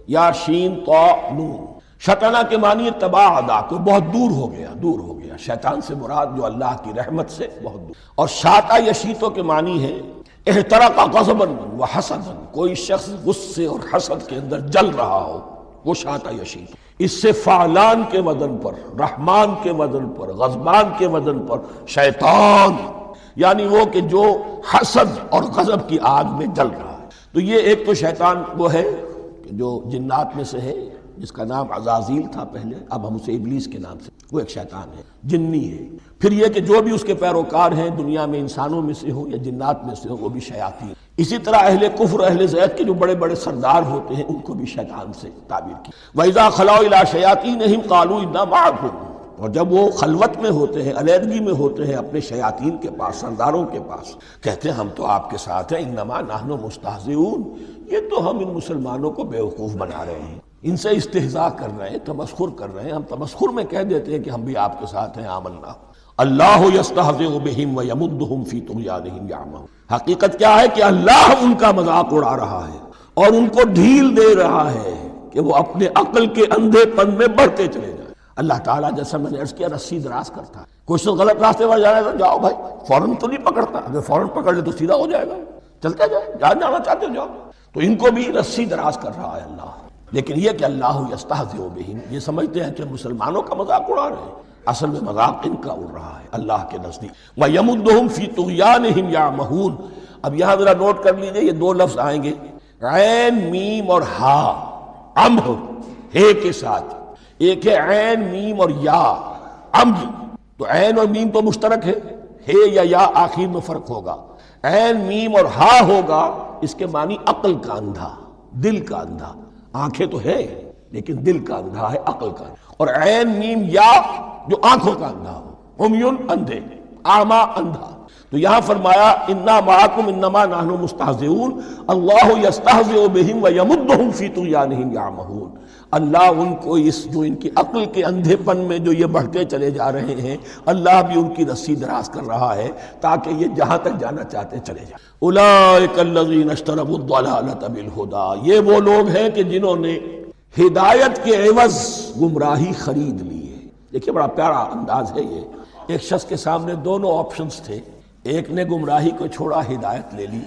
یا شین طا نون۔ شطنہ کے معنی تباعدا، کوئی بہت دور ہو گیا، شیطان سے مراد جو اللہ کی رحمت سے بہت دور، اور شاتا یشیتو کے معنی ہے احترق غضبا وحسدا، کوئی شخص غصے اور حسد کے اندر جل رہا ہو، وہ شاتا یشیت۔ اس سے فعلان کے وزن پر، رحمان کے وزن پر، غضبان کے وزن پر شیطان، یعنی وہ کہ جو حسد اور غضب کی آگ میں جل رہا ہے۔ تو یہ ایک تو شیطان وہ ہے جو جنات میں سے ہے، جس کا نام عزازیل تھا پہلے، اب ہم اسے ابلیس کے نام سے، وہ ایک شیطان ہے، جنی ہے۔ پھر یہ کہ جو بھی اس کے پیروکار ہیں دنیا میں انسانوں میں سے ہو یا جنات میں سے ہو، وہ بھی شیاطین۔ اسی طرح اہل کفر، اہل زیغ کے جو بڑے بڑے سردار ہوتے ہیں ان کو بھی شیطان سے تعبیر کی۔ وَإِذَا خَلَوْا إِلَىٰ شَيَاطِينِهِمْ قَالُوا إِنَّا مَعَكُمْ، اور جب وہ خلوت میں ہوتے ہیں، علیحدگی میں ہوتے ہیں اپنے شیاطین کے پاس، سرداروں کے پاس، کہتے ہیں ہم تو آپ کے ساتھ ہیں، انما نحن مستہزئون، یہ تو ہم ان مسلمانوں کو بیوقوف بنا رہے ہیں، ان سے استہزاء کر رہے ہیں، تمسخر کر رہے ہیں۔ ہم تمسخر میں کہہ دیتے ہیں کہ ہم بھی آپ کے ساتھ ہیں، آمنا۔ اللہ یستہزئ بہم ویمدہم فی طغیانہم یعمہون، حقیقت کیا ہے کہ اللہ ان کا مذاق اڑا رہا ہے اور ان کو ڈھیل دے رہا ہے کہ وہ اپنے عقل کے اندھے پن میں بڑھتے چلے جائیں۔ اللہ تعالیٰ جیسا میں نے عرض کیا رسی دراز کرتا ہے، کوئی شخص غلط راستے پر جانا ہے تو جاؤ بھائی، فوراً تو نہیں پکڑتا، اگر فوراً پکڑ لے تو سیدھا ہو جائے گا، چلتے جائے، جہاں جانا چاہتے ہو جاؤ۔ تو ان کو بھی رسی دراز کر رہا ہے اللہ، لیکن یہ کہ اللہ یستہزئ بہم، یہ سمجھتے ہیں کہ مسلمانوں کا مذاق اڑا رہے ہیں، اصل میں مذاق ان کا اڑ رہا ہے اللہ کے نزدیک۔ وَيَمُدُّهُمْ فِي طُغْيَانِهِمْ يَعْمَهُونَ، اب یہاں ذرا نوٹ کر لیجئے، یہ دو لفظ آئیں گے، عین میم اور ہا، عمہ ہے کے ساتھ، ایک ہے عین میم اور یا عمد، تو عین اور میم تو مشترک ہے یا آخر میں فرق ہوگا، عین میم اور ہا ہوگا، اس کے معنی عقل کا اندھا، دل کا اندھا، آنکھیں تو ہے لیکن دل کا اندھا ہے، عقل کا، اور عین میم یا جو آنکھوں کا اندھا ہو، عمیٌ اندھے، اعمیٰ اندھا۔ تو یہاں فرمایا انا معکم انما نحن مستہزئون، اللہ یستہزئ بہم ویمدہم فی طغیانہم یعمہون، اللہ ان کو اس جو ان کی عقل کے اندھے پن میں جو یہ بڑھتے چلے جا رہے ہیں، اللہ بھی ان کی رسی دراز کر رہا ہے تاکہ یہ جہاں تک جانا چاہتے چلے جائیں۔ اولئک الذین اشتروا الضلالۃ بالہدی، یہ وہ لوگ ہیں کہ جنہوں نے ہدایت کے عوض گمراہی خرید لی ہے۔ دیکھیے بڑا پیارا انداز ہے یہ، ایک شخص کے سامنے دونوں آپشنز تھے، ایک نے گمراہی کو چھوڑا، ہدایت لے لی،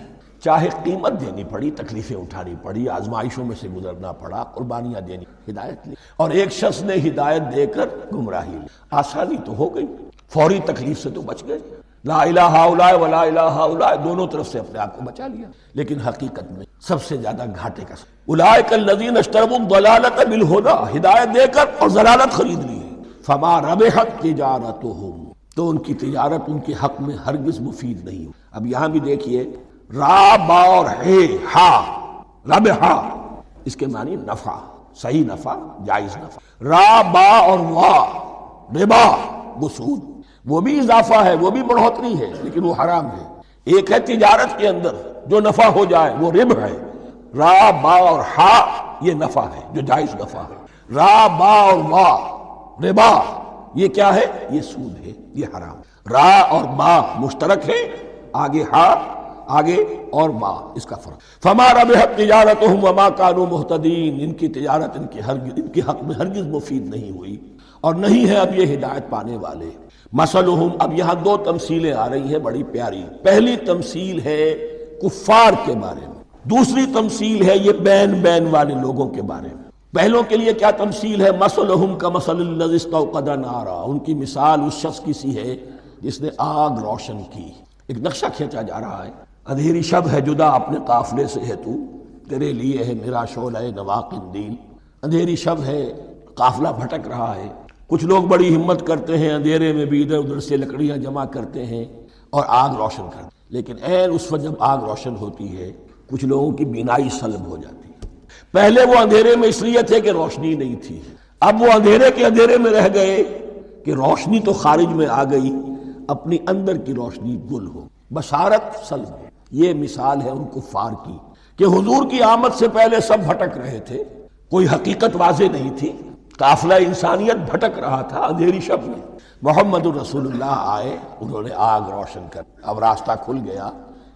چاہے قیمت دینی پڑی، تکلیفیں اٹھانی پڑی، آزمائشوں میں سے گزرنا پڑا، قربانیاں دینی، ہدایت لی، اور ایک شخص نے ہدایت دے کر گمراہی لی، آسانی تو ہو گئی، فوری تکلیف سے تو بچ گئے، لا الہ ہؤلاء ولا الہ ہؤلاء، دونوں طرف سے اپنے آپ کو بچا لیا، لیکن حقیقت میں سب سے زیادہ گھاٹے کا اولئک الذین اشتروا الضلالۃ بالہدی، ہدایت دے کر اور ضلالت خرید لی، فما ربحت تجارتہم، تو ان کی تجارت ان کے حق میں ہرگز مفید نہیں ہو۔ اب یہاں بھی دیکھیے را با اور ہے ہا، ربحا، اس کے معنی نفع، صحیح نفع، جائز نفع، را با اور وا ربا، وہ سود، وہ بھی اضافہ ہے، وہ بھی بڑھوتری ہے، لیکن وہ حرام ہے۔ ایک ہے تجارت کے اندر جو نفع ہو جائے وہ ربح ہے، را با اور ہا یہ نفع ہے جو جائز نفع ہے، را با اور وا ربا یہ کیا ہے؟ یہ سود ہے، یہ حرام۔ را اور با مشترک ہے، آگے ہا آگے اور ما، اس کا فرق. فما ربحت تجارتهم وما كانوا مهتدين، ان کی تجارت ان کے حق میں ہرگز مفید نہیں ہوئی اور نہیں ہے اب یہ ہدایت پانے والے. مثلہم، اب یہاں دو تمثیلیں آ رہی ہیں بڑی پیاری. پہلی تمثیل ہے کفار کے بارے میں، دوسری تمثیل ہے یہ بین والے لوگوں کے بارے میں. پہلوں کے لیے کیا تمثیل ہے؟ مثلہم کمثل الذی استوقد نارا، ان کی مثال اس شخص کی سی ہے جس نے آگ روشن کی. ایک نقشہ کھینچا جا رہا ہے. اندھیری شب ہے جدا اپنے قافلے سے ہے تو، تیرے لیے ہے میرا شعلہ نوا قندیل. اندھیری شب ہے، قافلہ بھٹک رہا ہے. کچھ لوگ بڑی ہمت کرتے ہیں، اندھیرے میں بھی ادھر ادھر سے لکڑیاں جمع کرتے ہیں اور آگ روشن کرتے ہیں. لیکن اس وقت جب آگ روشن ہوتی ہے کچھ لوگوں کی بینائی سلب ہو جاتی ہے. پہلے وہ اندھیرے میں اس لیے تھے کہ روشنی نہیں تھی، اب وہ اندھیرے کے اندھیرے میں رہ گئے کہ روشنی تو خارج میں آ گئی، اپنی اندر کی روشنی گل ہو، بشارت سلب ہو. یہ مثال ہے ان کفار کی کہ حضور کی آمد سے پہلے سب بھٹک رہے تھے، کوئی حقیقت واضح نہیں تھی، قافلہ انسانیت بھٹک رہا تھا اندھیری شب میں. محمد الرسول اللہ آئے، انہوں نے آگ روشن کر، اب راستہ کھل گیا،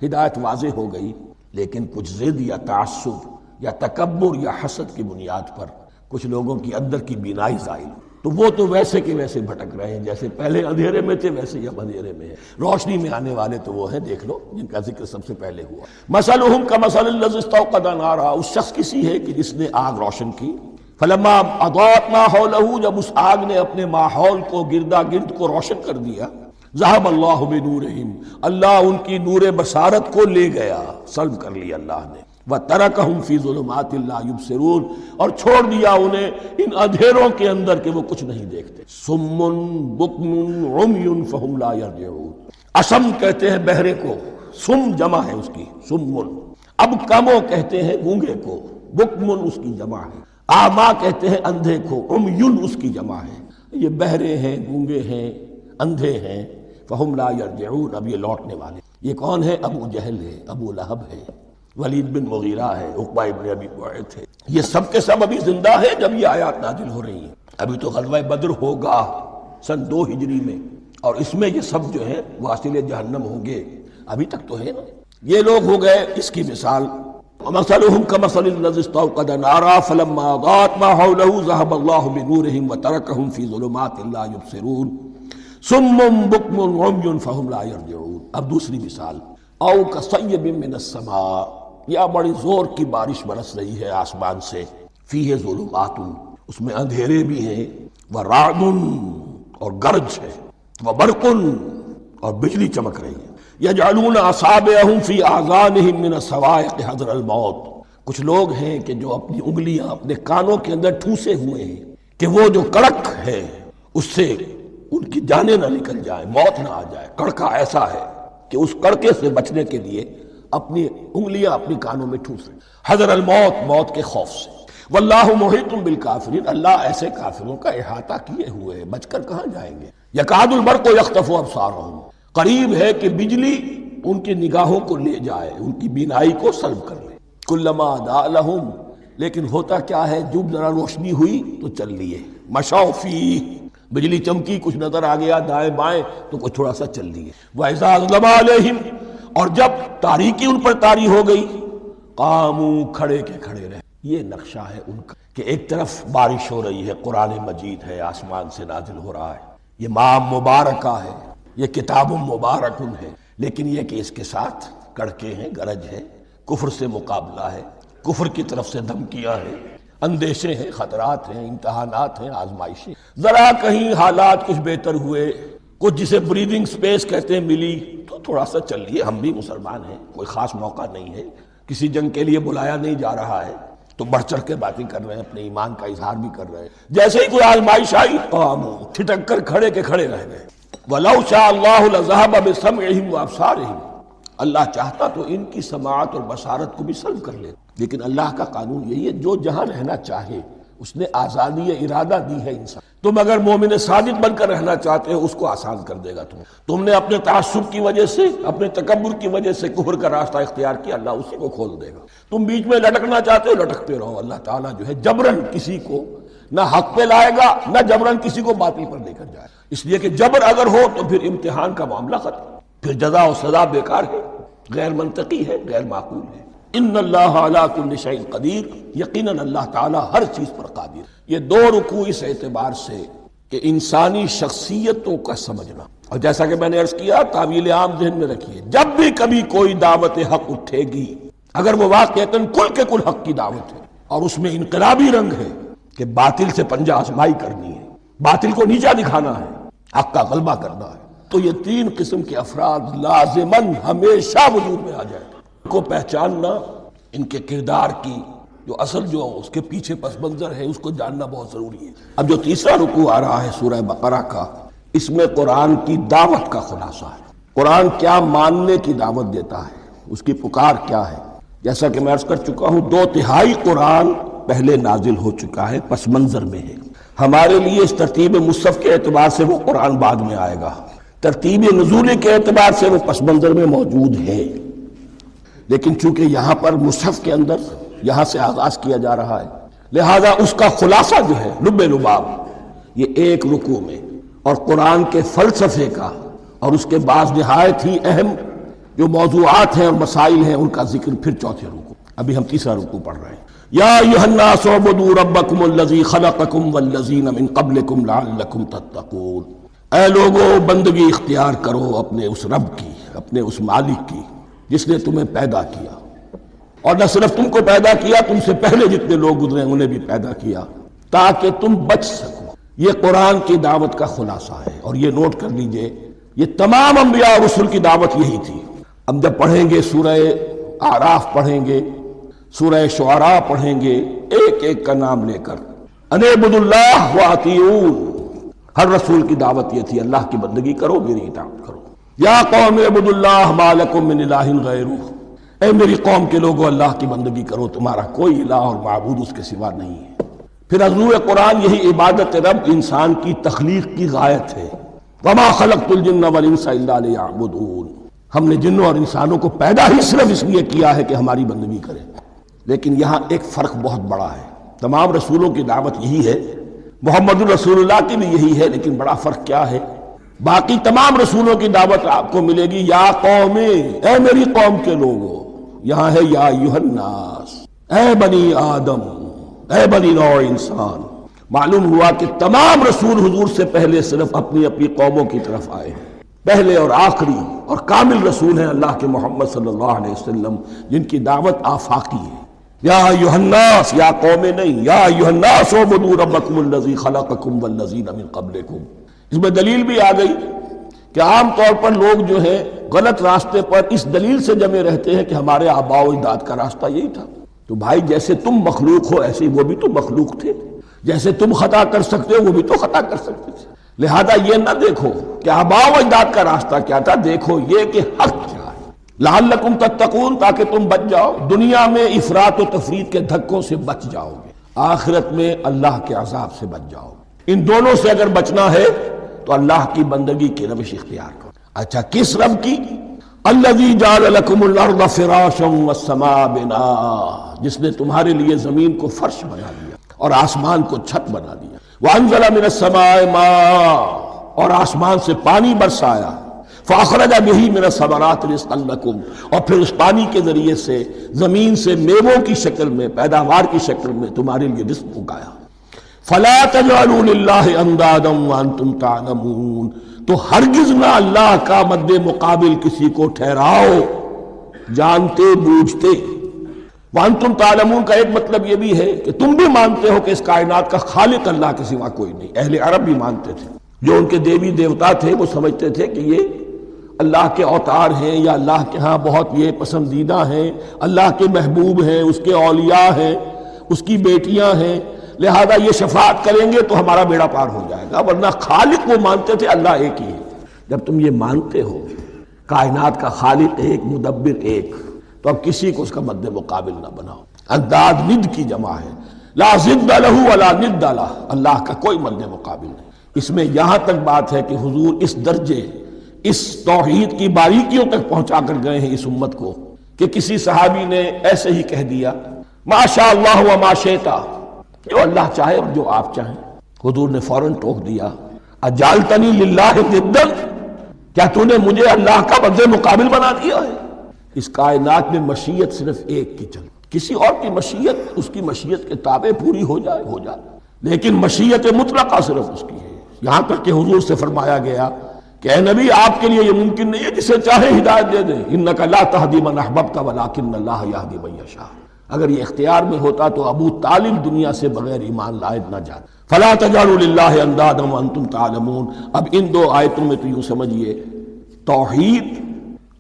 ہدایت واضح ہو گئی. لیکن کچھ ضد یا تعصب یا تکبر یا حسد کی بنیاد پر کچھ لوگوں کی اندر کی بینائی زائل، تو وہ تو ویسے کے ویسے بھٹک رہے ہیں جیسے پہلے اندھیرے میں تھے، ویسے اب اندھیرے میں ہیں. روشنی میں آنے والے تو وہ ہیں، دیکھ لو جن کا ذکر سب سے پہلے ہوا. مثلہم کمثل الذی استوقد نارا، اس شخص کی سی ہے کہ جس نے آگ روشن کی. فلما اضاءت ما حولہ، جب اس آگ نے اپنے ماحول کو گردا گرد کو روشن کر دیا. ذہب اللہ بنورہم، اللہ ان کی نور بصارت کو لے گیا، سلب کر لیا اللہ نے. وَتَرَكَهُمْ فِي ظُلُمَاتٍ لَا يُبْصِرُونَ، اور چھوڑ دیا انہیں ان اندھیروں کے اندر کہ وہ کچھ نہیں دیکھتے. صُمٌّ بُكْمٌ عُمْيٌ فَهُمْ لَا يَرْجِعُونَ، اصم کہتے ہیں بہرے کو، سم جمع ہے اس کی، سمن. اب کمو کہتے ہیں گونگے کو، بکمن اس کی جمع ہے. آما کہتے ہیں اندھے کو، عمیٌ اس کی جمع ہے. یہ بہرے ہیں، گونگے ہیں، اندھے ہیں. فہم لا یرجعون، اب یہ لوٹنے والے. یہ کون ہے؟ ابو جہل ہے، ابو لہب ہے، ولید بن مغیرہ ہے، عقبہ ابن ابی معیط ہے. یہ سب کے سب ابھی زندہ ہے جب یہ آیات نازل ہو رہی ہیں. ابھی تو غزوہ بدر ہوگا سن 2 ہجری میں، اور اس میں یہ سب جو ہے واصل جہنم ہوں گے. ابھی تک تو ہے نا. یہ لوگ ہو گئے اس کی مثال. وَمَثَلُهُمْ كَمَثَلِ الَّذِي اسْتَوْقَدَ نَارًا فَلَمَّا أَضَاءَتْ مَا حَوْلَهُ ذَهَبَ اللَّهُ بِنُورِهِمْ وَتَرَكَهُمْ فِي ظُلُمَاتٍ لَا يُبْصِرُونَ صُمٌّ بُكْمٌ عُمْيٌ فَهُمْ لَا يَرْجِعُونَ. اب دوسری مثال، أَوْ كَصَيِّبٍ مِّنَ السَّمَاءِ، یا بڑی زور کی بارش برس رہی ہے آسمان سے. فِيهِ ظُلُمَاتٌ، اس میں اندھیرے بھی ہیں، وَرَعْدٌ اور گرج ہے، وَبَرْقٌ اور بجلی چمک رہی ہے. یجعلون اصابعهم فی اذانهم من الصواعق حذر الموت، کچھ لوگ ہیں کہ جو اپنی انگلیاں اپنے کانوں کے اندر ٹھوسے ہوئے ہیں کہ وہ جو کڑک ہے اس سے ان کی جانیں نہ نکل جائیں، موت نہ آ جائے. کڑکا ایسا ہے کہ اس کڑکے سے بچنے کے لیے اپنی انگلیاں اپنی کانوں میں ٹھوس رہے، حذر الموت، موت کے خوف سے. واللہ محیط بالکافرین، اللہ ایسے کافروں کا احاطہ کیے ہوئے، بچ کر کہاں جائیں گے. یکاد البرق یخطف ابصارهم، قریب ہے کہ بجلی ان کی نگاہوں کو لے جائے، ان کی بینائی کو سلب کر لے. کلما اضاء لہم، لیکن ہوتا کیا ہے، جب ذرا روشنی ہوئی تو چل لیے. مشوا فیہ، بجلی چمکی، کچھ نظر آ گیا دائیں بائیں تو کچھ تھوڑا سا چل لیے. وَإِذَا أَظْلَمَ عَلَيْهِمْ، اور جب تاریکی ان پر طاری ہو گئی، قاموا، کھڑے کے کھڑے رہے. یہ نقشہ ہے ان کا کہ ایک طرف بارش ہو رہی ہے، قرآن مجید ہے، آسمان سے نازل ہو رہا ہے، یہ ماہ مبارکہ ہے، یہ کتاب مبارکن ہے. لیکن یہ کہ اس کے ساتھ کڑکے ہیں، گرج ہے، کفر سے مقابلہ ہے، کفر کی طرف سے دھمکیاں ہیں، اندیشے ہیں، خطرات ہیں، امتحانات ہیں، آزمائشیں. ذرا کہیں حالات کچھ بہتر ہوئے، کچھ جسے بریدنگ سپیس کہتے ہیں ملی، تو تھوڑا سا چل لیے. ہم بھی مسلمان ہیں، کوئی خاص موقع نہیں ہے، کسی جنگ کے لیے بلایا نہیں جا رہا ہے، تو بڑھ چڑھ کے باتیں کر رہے ہیں، اپنے ایمان کا اظہار بھی کر رہے ہیں. جیسے ہی کوئی آزمائش آئی، قاموا، ٹھٹک کر کھڑے کے کھڑے رہ گئے. وَلَوْ شَاءَ اللَّهُ لَذَهَبَ بِسَمْعِهِمْ وَأَبْصَارِهِمْ، اللہ چاہتا تو ان کی سماعت اور بصارت کو بھی سلب کر لے. لیکن اللہ کا قانون یہی ہے، جو جہاں رہنا چاہے اس نے آزادی ارادہ دی ہے انسان. تم اگر مومن صادق بن کر رہنا چاہتے ہو اس کو آسان کر دے گا. تم نے اپنے تعصب کی وجہ سے، اپنے تکبر کی وجہ سے کفر کا راستہ اختیار کیا، اللہ اسی کو کھول دے گا. تم بیچ میں لٹکنا چاہتے ہو، لٹکتے رہو. اللہ تعالیٰ جو ہے جبرن کسی کو نہ حق پہ لائے گا، نہ جبرن کسی کو باطل پر لے کر جائے. اس لیے کہ جبر اگر ہو تو پھر امتحان کا معاملہ ختم، پھر جزا و سزا بیکار ہے، غیر منطقی ہے، غیر معقول ہے۔ ان اللہ علی کل شیء قدیر، یقیناً اللہ تعالیٰ ہر چیز پر قادر۔ یہ دو رکوع اس اعتبار سے کہ انسانی شخصیتوں کا سمجھنا، اور جیسا کہ میں نے عرض کیا تعویل عام ذہن میں رکھیے، جب بھی کبھی کوئی دعوت حق اٹھے گی اگر وہ واقعتاً کل کے کل حق کی دعوت ہے اور اس میں انقلابی رنگ ہے کہ باطل سے پنجہ آزمائی کرنی ہے، باطل کو نیچا دکھانا ہے، حق کا غلبہ کرنا ہے، تو یہ تین قسم کے افراد لازماً ہمیشہ وجود میں آ جائیں گے۔ ان کو پہچاننا، ان کے کردار کی جو اصل جو اس کے پیچھے پس منظر ہے اس کو جاننا بہت ضروری ہے۔ اب جو تیسرا رکوع آ رہا ہے سورہ بقرہ کا، اس میں قرآن کی دعوت کا خلاصہ ہے۔ قرآن کیا ماننے کی دعوت دیتا ہے، اس کی پکار کیا ہے۔ جیسا کہ میں عرض کر چکا ہوں، 2/3 قرآن پہلے نازل ہو چکا ہے، پس منظر میں ہے۔ ہمارے لیے اس ترتیب مصحف کے اعتبار سے وہ قرآن بعد میں آئے گا، ترتیب نزول کے اعتبار سے وہ پس منظر میں موجود ہے، لیکن چونکہ یہاں پر مصحف کے اندر یہاں سے آغاز کیا جا رہا ہے، لہذا اس کا خلاصہ جو ہے لب لباب یہ ایک رکوع میں، اور قرآن کے فلسفے کا اور اس کے بعض نہایت ہی اہم جو موضوعات ہیں اور مسائل ہیں ان کا ذکر پھر چوتھے رکوع۔ ابھی ہم تیسرا رکوع پڑھ رہے ہیں۔ یا ایھا الناس اعبدوا ربکم الذی خلقکم والذین من قبلکم لعلکم تتقون، اے لوگو بندگی اختیار کرو اپنے اس رب کی، اپنے اس مالک کی جس نے تمہیں پیدا کیا، اور نہ صرف تم کو پیدا کیا، تم سے پہلے جتنے لوگ گزرے انہیں بھی پیدا کیا تاکہ تم بچ سکو۔ یہ قرآن کی دعوت کا خلاصہ ہے، اور یہ نوٹ کر لیجئے یہ تمام انبیاء اور رسل کی دعوت یہی تھی۔ ہم جب پڑھیں گے سورہ اعراف پڑھیں گے، سورہ شعراء پڑھیں گے، ایک ایک کا نام لے کر ان اعبدوا اللہ واطیعون، ہر رسول کی دعوت یہ تھی اللہ کی بندگی کرو، میری اطاعت کرو۔ یا قوم اعبدوا اللہ ما لکم من الہ غیرہ، اے میری قوم کے لوگوں اللہ کی بندگی کرو، تمہارا کوئی الہ اور معبود اس کے سوا نہیں ہے۔ پھر حضور قرآن یہی عبادت رب انسان کی تخلیق کی غایت ہے، وما خلقت الجن والانس الا لیعبدون، ہم نے جنوں اور انسانوں کو پیدا ہی صرف اس لیے کیا ہے کہ ہماری بندگی کریں۔ لیکن یہاں ایک فرق بہت بڑا ہے، تمام رسولوں کی دعوت یہی ہے، محمد الرسول اللہ کی بھی یہی ہے، لیکن بڑا فرق کیا ہے؟ باقی تمام رسولوں کی دعوت آپ کو ملے گی یا قوم، اے میری قوم کے لوگوں، یہاں ہے یا ایھا الناس، اے بنی آدم، اے بنی نوع انسان۔ معلوم ہوا کہ تمام رسول حضور سے پہلے صرف اپنی اپنی قوموں کی طرف آئے ہیں، پہلے اور آخری اور کامل رسول ہیں اللہ کے محمد صلی اللہ علیہ وسلم، جن کی دعوت آفاقی ہے۔ یا ایھا الناس، یا قوم نہیں، یا ایھا الناس اعبدوا ربکم الذی خلقکم والذین من قبلکم۔ اس میں دلیل بھی آ گئی کہ عام طور پر لوگ جو ہے غلط راستے پر اس دلیل سے جمے رہتے ہیں کہ ہمارے آباء و اجداد کا راستہ یہی تھا۔ تو بھائی جیسے تم مخلوق ہو ایسے وہ بھی تو مخلوق تھے، جیسے تم خطا کر سکتے ہو وہ بھی تو خطا کر سکتے تھے۔ لہذا یہ نہ دیکھو کہ آباء و اجداد کا راستہ کیا تھا، دیکھو یہ کہ حق کیا ہے، لعلکم تتقون، تاکہ تم بچ جاؤ، دنیا میں افراط و تفریط کے دھکوں سے بچ جاؤ گے، آخرت میں اللہ کے عذاب سے بچ جاؤ گے۔ ان دونوں سے اگر بچنا ہے تو اللہ کی بندگی کی روش اختیار کرو۔ اچھا کس رب کی؟ الذی جعل لکم الارض فراشا والسماء بناء، جس نے تمہارے لیے زمین کو فرش بنا دیا اور آسمان کو چھت بنا دیا۔ وانزل من السماء ماء، اور آسمان سے پانی برسایا، فاخرج بہ من الثمرات رزقا لکم، اور پھر اس پانی کے ذریعے سے زمین سے میووں کی شکل میں، پیداوار کی شکل میں تمہارے لیے رزق اگایا۔ فلا تجعلوا للہ اندادا وانتم تعلمون، تو ہرگز نہ اللہ کا مد مقابل کسی کو ٹھہراؤ جانتے بوجھتے۔ وانتم تعلمون کا ایک مطلب یہ بھی ہے کہ تم بھی مانتے ہو کہ اس کائنات کا خالق اللہ کے سوا کوئی نہیں۔ اہل عرب بھی مانتے تھے، جو ان کے دیوی دیوتا تھے وہ سمجھتے تھے کہ یہ اللہ کے اوتار ہیں یا اللہ کے ہاں بہت یہ پسندیدہ ہیں، اللہ کے محبوب ہیں، اس کے اولیاء ہیں، اس کی بیٹیاں ہیں، لہذا یہ شفاعت کریں گے تو ہمارا بیڑا پار ہو جائے گا، ورنہ خالق وہ مانتے تھے اللہ ایک ہی ہے۔ جب تم یہ مانتے ہو کائنات کا خالق ایک، مدبر ایک، تو اب کسی کو اس کا مد مقابل نہ بناؤ۔ انداد ند کی جمع ہے، لا ضد لہ ولا ند لہ، اللہ کا کوئی مد مقابل نہیں۔ اس میں یہاں تک بات ہے کہ حضور اس درجے، اس توحید کی باریکیوں تک پہنچا کر گئے ہیں اس امت کو کہ کسی صحابی نے ایسے ہی کہہ دیا ما شاء اللہ وما شئت، جو اللہ چاہے اور جو آپ چاہیں۔ حضور نے فوراً ٹوک دیا اجعلتنی للہ ندا، کیا تو نے مجھے اللہ کا بد مقابل بنا دیا ہے؟ اس کائنات میں مشیت صرف ایک کی چل، کسی اور کی مشیت اس کی مشیت کے تابع پوری ہو جائے، لیکن مشیت مطلقہ صرف اس کی ہے۔ یہاں تک کہ حضور سے فرمایا گیا کہ اے نبی آپ کے لیے یہ ممکن نہیں ہے جسے چاہے ہدایت دے دے، انک لا تہدی من احببت ولکن اللہ یہدی من یشاء۔ اگر یہ اختیار میں ہوتا تو ابو طالب دنیا سے بغیر ایمان لائے نہ جاتا۔ فلا تجعلوا للہ اندادا وانتم تعلمون۔ اب ان دو آیتوں میں تو یوں سمجھیے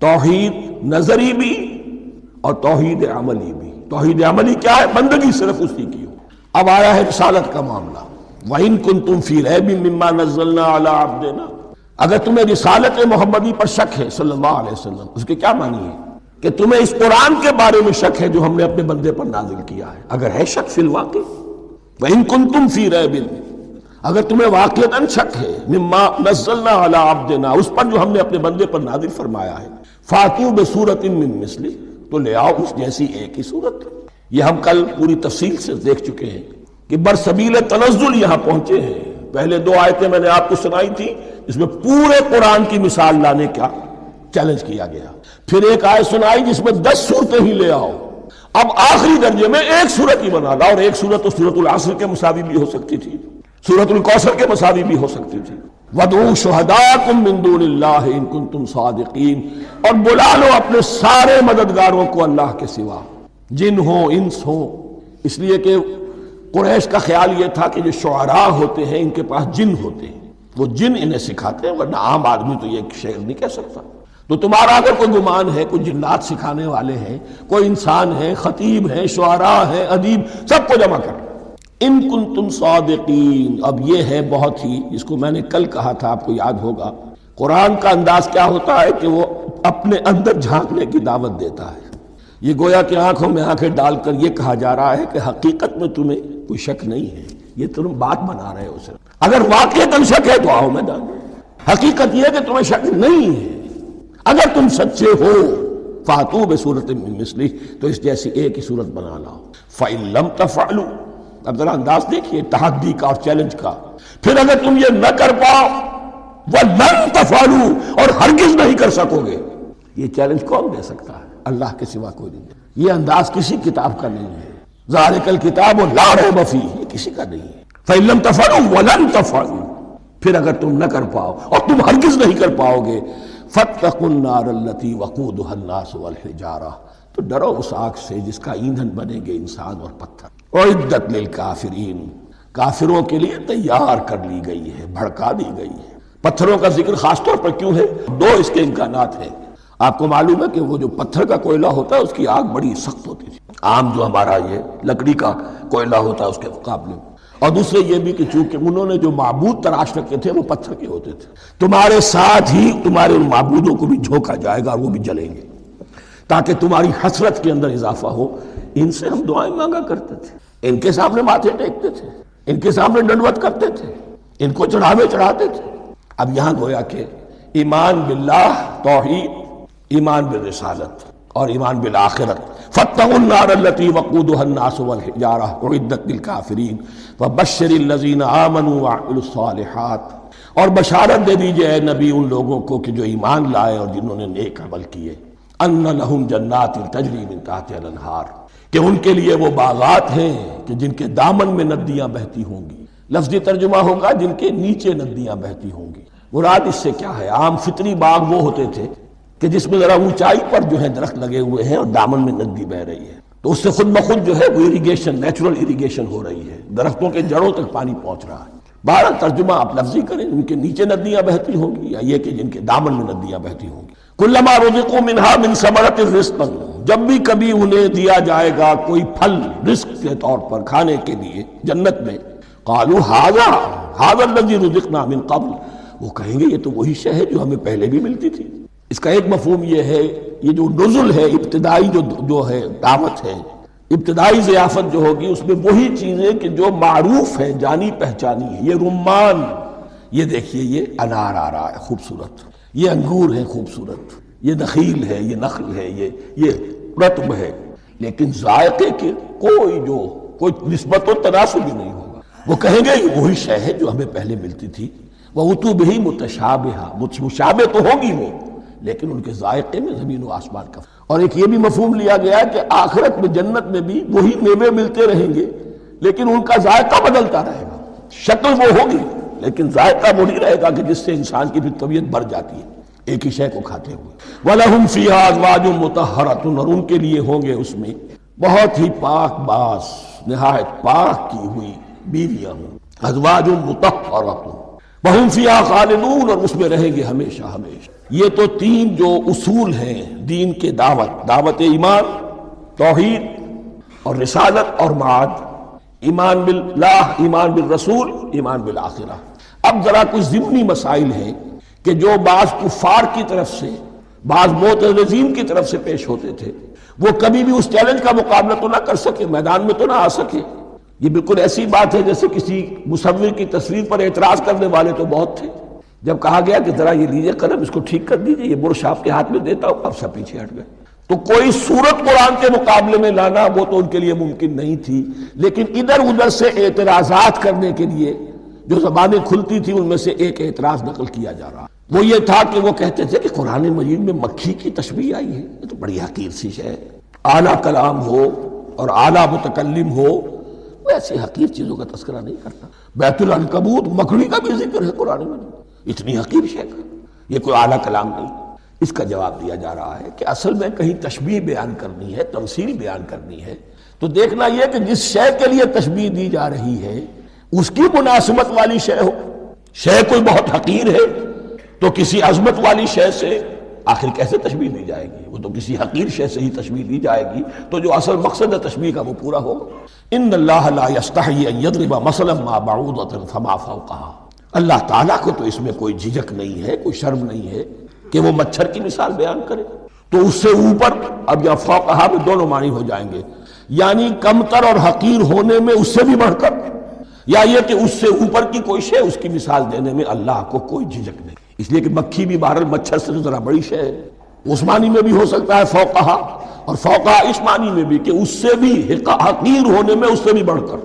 توحید نظری بھی اور توحید عملی بھی۔ توحید عملی کیا ہے؟ بندگی صرف اسی کی ہو۔ اب آیا ہے رسالت کا معاملہ، وَإِن كُنتُمْ فِي رَيْبٍ مِّمَّا نَزَّلْنَا عَلَىٰ عَبْدِنَا۔ اگر تمہیں رسالت محمدی پر شک ہے صلی اللہ علیہ وسلم، اس کے کیا معنی ہے؟ کہ تمہیں اس قرآن کے بارے میں شک ہے جو ہم نے اپنے بندے پر نازل کیا ہے۔ اگر ہے شک فی الواقع، وَإِن كُنتُمْ فِي رَيْبٍ، اگر تمہیں واقعتاً شک ہے مما نزلنا علی عبدنا، اس پر جو ہم نے اپنے بندے پر نازل فرمایا ہے، فاتوا بسورۃ من مثلہ، تو لے آؤ اس جیسی ایک ہی صورت۔ یہ ہم کل پوری تفصیل سے دیکھ چکے ہیں کہ برسبیل تنزل یہاں پہنچے ہیں۔ پہلے دو آیتیں میں نے آپ کو سنائی تھی، اس میں پورے قرآن کی مثال لانے کا چیلنج کیا گیا۔ پھر ایک آیت سنائی جس میں 10 صورتیں ہی لے آؤ۔ اب آخری درجے میں ایک صورت ہی بنا لاؤ، اور ایک صورت تو سورۃ العصر کے مساوی بھی ہو سکتی تھی، سورۃ الکوثر کے مساوی بھی ہو سکتی تھی۔ وَادْعُوا شُهَدَاءَكُم مِّن دُونِ اللَّهِ إِن كُنتُمْ صَادِقِينَ، اور بلا لو اپنے سارے مددگاروں کو اللہ کے سوا، جن ہوں انس ہوں۔ اس لیے کہ قریش کا خیال یہ تھا کہ جو شعراء ہوتے ہیں ان کے پاس جن ہوتے ہیں، وہ جن انہیں سکھاتے ہیں، ورنہ عام آدمی تو یہ شعر نہیں کہہ سکتا۔ تو تمہارا اگر کوئی گمان ہے کوئی جنات سکھانے والے ہیں، کوئی انسان ہے، خطیب ہیں، شعراء ہیں، ادیب، سب کو جمع کر۔ ان کنتم صادقین، اب یہ ہے بہت ہی، جس کو میں نے کل کہا تھا آپ کو یاد ہوگا، قرآن کا انداز کیا ہوتا ہے کہ وہ اپنے اندر جھانکنے کی دعوت دیتا ہے۔ یہ گویا کہ آنکھوں میں آنکھیں ڈال کر یہ کہا جا رہا ہے کہ حقیقت میں تمہیں کوئی شک نہیں ہے، یہ تم بات بنا رہے ہو صرف۔ اگر واقعتاً شک ہے تو آؤ میدان میں۔ حقیقت یہ ہے کہ تمہیں شک نہیں ہے، اگر تم سچے ہو فاتوا بسورۃ من مثلہ، تو اس جیسی ایک ہی صورت بنا لاؤ۔ فإن لم تفعلوا، اب ذرا انداز دیکھیے تحدی کا اور چیلنج کا۔ پھر اگر تم یہ نہ کر پاؤ، وَلَن تَفْعَلُوا، اور ہرگز نہیں کر سکو گے، یہ چیلنج کون دے سکتا ہے؟ اللہ کے سوا کوئی نہیں دے۔ یہ انداز کسی کتاب کا نہیں ہے، ذَلِكَ الْكِتَابُ لَا رَيْبَ فِيهِ، یہ کسی کا نہیں ہے۔ فَإِن لَمْ تَفْعَلُوا وَلَن تَفْعَلُوا، پھر اگر تم نہ کر پاؤ اور تم ہرگز نہیں کر پاؤ گے، فَاتَّقُوا النَّارَ الَّتِي وَقُودُهَا النَّاسُ وَالْحِجَارَةُ، تو ڈرو اس آگ سے جس کا ایندھن بنیں گے انسان اور پتھر۔ اعدت للکافرین، کافروں کے لیے تیار کر لی گئی ہے، بھڑکا دی گئی ہے۔ پتھروں کا ذکر خاص طور پر کیوں ہے؟ دو اس کے امکانات ہیں۔ آپ کو معلوم ہے کہ وہ جو پتھر کا کوئلہ ہوتا ہے اس کی آگ بڑی سخت ہوتی تھی، عام جو ہمارا یہ لکڑی کا کوئلہ ہوتا ہے اس کے مقابلے میں۔ اور دوسرے یہ بھی کہ چونکہ انہوں نے جو معبود تراش رکھے تھے وہ پتھر کے ہوتے تھے، تمہارے ساتھ ہی تمہارے ان معبودوں کو بھی جھونکا جائے گا اور وہ بھی جلیں گے، تاکہ تمہاری حسرت کے اندر اضافہ ہو۔ ان سے ہم دعائیں مانگا کرتے تھے، ان کے سامنے ماتھے ٹیکتے تھے، ان کے سامنے ڈنڈوت کرتے تھے، ان کو چڑھاوے چڑھاتے تھے۔ اب یہاں گویا کہ ایمان باللہ توحید، ایمان بالرسالت اور ایمان بالآخرت۔ فاتقوا النار التي وقودها الناس والحجارة اعدت للكافرين وبشر الذين آمنوا وعملوا الصالحات، اور بشارت دے دیجئے اے نبی ان لوگوں کو کہ جو ایمان لائے اور جنہوں نے نیک عمل کیے، ان لهم جنات تجری من تحتها الانہار، کہ ان کے لیے وہ باغات ہیں کہ جن کے دامن میں ندیاں بہتی ہوں گی۔ لفظی ترجمہ ہوگا جن کے نیچے ندیاں بہتی ہوں گی۔ مراد اس سے کیا ہے؟ عام فطری باغ وہ ہوتے تھے کہ جس میں ذرا اونچائی پر جو ہے درخت لگے ہوئے ہیں اور دامن میں ندی بہ رہی ہے، تو اس سے خود بخود جو ہے وہ اریگیشن، نیچرل اریگیشن ہو رہی ہے، درختوں کے جڑوں تک پانی پہنچ رہا ہے۔ بہرحال ترجمہ آپ لفظی کریں، ان کے نیچے ندیاں بہتی ہوں گی یا یہ کہ جن کے دامن میں ندیاں بہتی ہوں گی۔ کلما رزقوا منہا من ثمرۃ رزقا، جب بھی کبھی انہیں دیا جائے گا کوئی پھل رزق کے طور پر کھانے کے لیے جنت میں، قالوا ھذا الذی رزقنا من قبل، وہ کہیں گے یہ تو وہی شے ہے جو ہمیں پہلے بھی ملتی تھی۔ اس کا ایک مفہوم یہ ہے، یہ جو نزل ہے، ابتدائی جو ہے دعوت ہے، ابتدائی ضیافت جو ہوگی اس میں وہی چیزیں کہ جو معروف ہے، جانی پہچانی ہے۔ یہ رمان، یہ دیکھیے یہ انار آ رہا ہے خوبصورت، یہ انگور ہے خوبصورت، یہ نخیل ہے، یہ نخل ہے، یہ رطب ہے، لیکن ذائقے کے کوئی نسبت و تناسب بھی نہیں ہوگا۔ وہ کہیں گے یہ وہی شے ہے جو ہمیں پہلے ملتی تھی۔ وَأُتُوا بِهِ مُتَشَابِهًا، مشابہ تو ہوگی وہ لیکن ان کے ذائقے میں زمین و آسمان کا۔ اور ایک یہ بھی مفہوم لیا گیا ہے کہ آخرت میں جنت میں بھی وہی میوے ملتے رہیں گے لیکن ان کا ذائقہ بدلتا رہے گا، شکل وہ ہوگی لیکن ذائقہ وہ نہیں رہے گا کہ جس سے انسان کی بھی طبیعت بڑھ جاتی ہے ایک ہی شے کو کھاتے ہوئے۔ وَلَهُمْ فِيهَا أَزْوَاجٌ مُطَهَّرَةٌ، اور ان کے لیے ہوں گے اس میں بہت ہی پاک باز، نہایت پاک کی ہوئی بیویاں ہوں، ازواج مطہرۃ وَهُمْ فِيهَا خَالِدُونَ، اور اس میں رہیں گے ہمیشہ ہمیشہ۔ یہ تو تین جو اصول ہیں دین کے دعوت ایمان، توحید اور رسالت اور معاد، ایمان باللہ، ایمان بالرسول، ایمان بالآخرہ۔ اب ذرا کچھ ضمنی مسائل ہیں کہ جو بعض کفار کی طرف سے، بعض معتزلین کی طرف سے پیش ہوتے تھے، وہ کبھی بھی اس چیلنج کا مقابلہ تو نہ کر سکے، میدان میں تو نہ آ سکے۔ یہ بالکل ایسی بات ہے جیسے کسی مصور کی تصویر پر اعتراض کرنے والے تو بہت تھے، جب کہا گیا کہ ذرا یہ لیجئے قلم، اس کو ٹھیک کر دیجئے، یہ برش آپ کے ہاتھ میں دیتا ہوں، اب سب پیچھے ہٹ گئے۔ تو کوئی صورت قرآن کے مقابلے میں لانا وہ تو ان کے لیے ممکن نہیں تھی، لیکن ادھر ادھر سے اعتراضات کرنے کے لیے جو زبانیں کھلتی تھی ان میں سے ایک اعتراض نقل کیا جا رہا، وہ یہ تھا کہ وہ کہتے تھے کہ قرآن مجید میں مکھی کی تشبیہ آئی ہے، یہ تو بڑی حقیر سی ہے، اعلیٰ کلام ہو اور اعلیٰ متکلم ہو وہ ایسی حقیر چیزوں کا تذکرہ نہیں کرتا۔ بیت العنکبوت، مکڑی کا بھی ذکر ہے قرآن میں، اتنی حقیر شے کا، یہ کوئی اعلیٰ کلام نہیں۔ اس کا جواب دیا جا رہا ہے کہ اصل میں کہیں تشبیہ بیان کرنی ہے، تمثیل بیان کرنی ہے تو دیکھنا یہ کہ جس شے کے لیے تشبیہ دی جا رہی ہے اس کی مناسبت والی شے ہو۔ شے کوئی بہت حقیر ہے تو کسی عظمت والی شے سے آخر کیسے تشبیہ دی جائے گی؟ وہ تو کسی حقیر شے سے ہی تشبیہ دی جائے گی تو جو اصل مقصد ہے تشبیہ کا وہ پورا ہوگا۔ ان اللہ لا یستحیی ان یضرب مثلا ما بعوضۃ فما فوقها، اللہ تعالیٰ کو تو اس میں کوئی جھجک نہیں ہے، کوئی شرم نہیں ہے کہ وہ مچھر کی مثال بیان کرے تو اس سے اوپر، اب یا فوقہا میں دونوں معنی ہو جائیں گے، یعنی کمتر اور حقیر ہونے میں اس سے بھی بڑھ کر، یا یہ کہ اس سے اوپر کی کوئی شے اس کی مثال دینے میں اللہ کو کوئی جھجک نہیں، اس لیے کہ مکھی بھی بہرحال مچھر سے ذرا بڑی شے ہے، اس معنی میں بھی ہو سکتا ہے فوقہا، اور فوقہا اس معنی میں بھی کہ اس سے بھی حقیر ہونے میں اس سے بھی بڑھ کر۔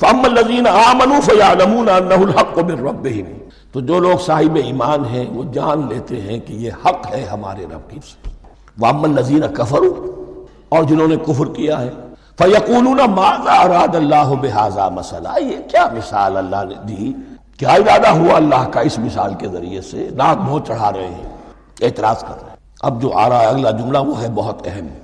فَأَمَّا الَّذِينَ آمَنُوا فَيَعْلَمُونَ أَنَّهُ الْحَقُّ مِن رَّبِّهِمْ، تو جو لوگ صاحب ایمان ہیں وہ جان لیتے ہیں کہ یہ حق ہے ہمارے رب کی سے۔ وَأَمَّا الَّذِينَ كَفَرُوا، اور جنہوں نے کفر کیا ہے، فَيَقُولُونَ مَاذَا أَرَادَ اللَّهُ بِهَذَا مَثَلًا، یہ کیا مثال اللہ نے دی، کیا ارادہ ہوا اللہ کا اس مثال کے ذریعے سے، ناک منہ چڑھا رہے ہیں، اعتراض کر رہے ہیں۔ اب جو آ رہا ہے اگلا جملہ وہ ہے بہت اہم،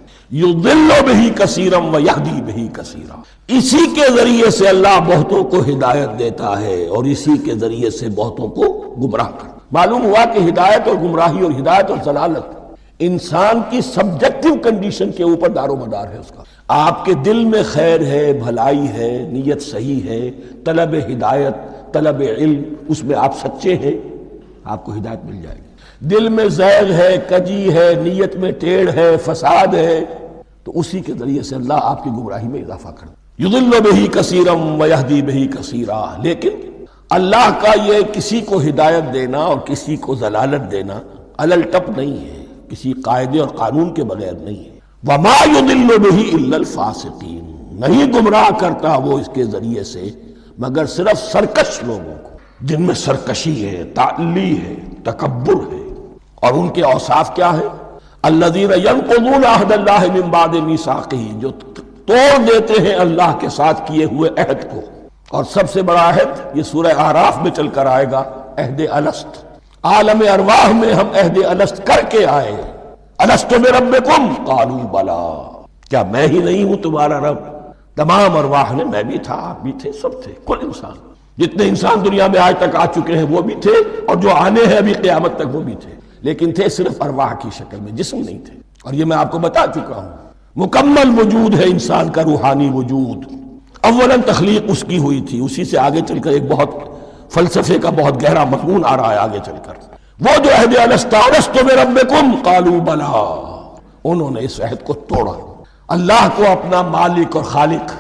یضل بہ کثیرا ویہدی بہ کثیرا، اسی کے ذریعے سے اللہ بہتوں کو ہدایت دیتا ہے اور اسی کے ذریعے سے بہتوں کو گمراہ کرتا۔ معلوم ہوا کہ ہدایت اور گمراہی اور ہدایت اور ضلالت انسان کی سبجیکٹو کنڈیشن کے اوپر دار و مدار ہے اس کا۔ آپ کے دل میں خیر ہے، بھلائی ہے، نیت صحیح ہے، طلب ہدایت، طلب علم، اس میں آپ سچے ہیں، آپ کو ہدایت مل جائے گی۔ دل میں زیغ ہے، کجی ہے، نیت میں ٹیڑھ ہے، فساد ہے، تو اسی کے ذریعے سے اللہ آپ کی گمراہی میں اضافہ کرتا۔ یضل بہ کثیرا ویہدی بہ کثیرا، لیکن اللہ کا یہ کسی کو ہدایت دینا اور کسی کو ضلالت دینا علل ٹپ نہیں ہے، کسی قاعدے اور قانون کے بغیر نہیں ہے۔ وما یضل بہ الا الفاسقین، نہیں گمراہ کرتا وہ اس کے ذریعے سے مگر صرف سرکش لوگوں کو، جن میں سرکشی ہے، تعلی ہے، تکبر ہے، اور ان کے اوصاف کیا ہے؟ الذین ینقضون عہد اللہ من بعد میثاقہ، جو توڑ دیتے ہیں اللہ کے ساتھ کیے ہوئے عہد کو، اور سب سے بڑا عہد یہ سورہ اعراف میں چل کر آئے گا، عہد الست۔ عالم ارواح میں ہم عہد الست کر کے آئے، الست بربکم قالوا بلا، کیا میں ہی نہیں ہوں تمہارا رب؟ تمام ارواح نے، میں بھی تھا، آپ بھی تھے، سب تھے، کل انسان، جتنے انسان دنیا میں آج تک آ چکے ہیں وہ بھی تھے، اور جو آنے ہیں ابھی قیامت تک وہ بھی تھے، لیکن تھے صرف ارواح کی شکل میں، جسم نہیں تھے۔ اور یہ میں آپ کو بتا چکا ہوں، مکمل وجود ہے انسان کا، روحانی وجود۔ اولا تخلیق اس کی ہوئی تھی، اسی سے آگے چل کر ایک بہت فلسفے کا بہت گہرا مضمون آ رہا ہے آگے چل کر۔ وہ جو عہد الست بربکم قالوا بلا، انہوں نے اس عہد کو توڑا، اللہ کو اپنا مالک اور خالق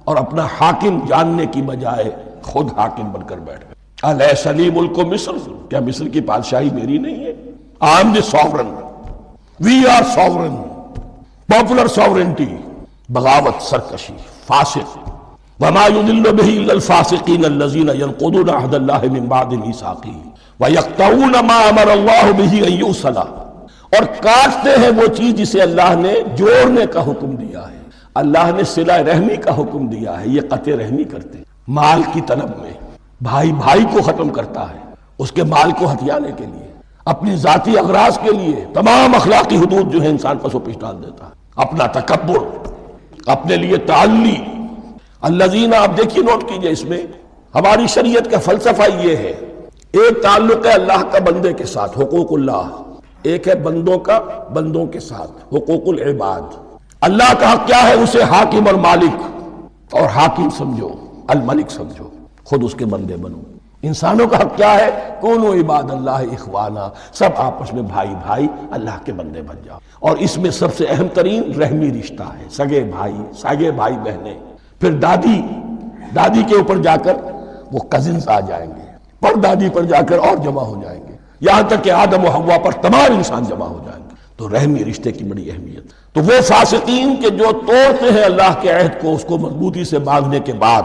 اور اپنا حاکم جاننے کی بجائے خود حاکم بن کر بیٹھ گئے۔ الیس لی ملک مصر، کیا مصر کی بادشاہی میری نہیں ہے؟ I am the sovereign, we are sovereign، popular sovereignty, بغاوت، سرکشی، فاسق۔ وما يضل به الا الفاسقين الذين ينقضون عهد الله من بعد ميثاقه، وَيَقْطَعُونَ مَا أَمَرَ اللَّهُ بِهِ أَن يُوصَلَ، اور کاٹتے ہیں وہ چیز جسے اللہ نے جوڑنے کا حکم دیا ہے۔ اللہ نے صلہ رحمی کا حکم دیا ہے، یہ قطع رحمی کرتے ہیں مال کی طلب میں، بھائی بھائی کو ختم کرتا ہے اس کے مال کو ہتھیانے کے لیے، اپنی ذاتی اغراض کے لیے تمام اخلاقی حدود جو ہے انسان پسو پیش ڈال دیتا ہے، اپنا تکبر، اپنے لیے تعلی۔ الذین، آپ دیکھیے نوٹ کیجئے، اس میں ہماری شریعت کا فلسفہ یہ ہے، ایک تعلق ہے اللہ کا بندے کے ساتھ، حقوق اللہ، ایک ہے بندوں کا بندوں کے ساتھ، حقوق العباد۔ اللہ کا حق کیا ہے؟ اسے حاکم اور مالک اور حاکم سمجھو، الملک سمجھو، خود اس کے بندے بنو۔ انسانوں کا حق کیا ہے؟ کونوا عباد اللہ اخوانا، سب آپس میں بھائی بھائی اللہ کے بندے بن جاؤ۔ اور اس میں سب سے اہم ترین رحمی رشتہ ہے، سگے بھائی بہنیں، پھر دادی کے اوپر جا کر وہ کزنز آ جائیں گے، پر دادی پر جا کر اور جمع ہو جائیں گے، یہاں تک کہ آدم و حوا پر تمام انسان جمع ہو جائیں گے۔ تو رحمی رشتے کی بڑی اہمیت۔ تو وہ فاسقین کے جو توڑتے ہیں اللہ کے عہد کو، اس کو مضبوطی سے باندھنے کے بعد،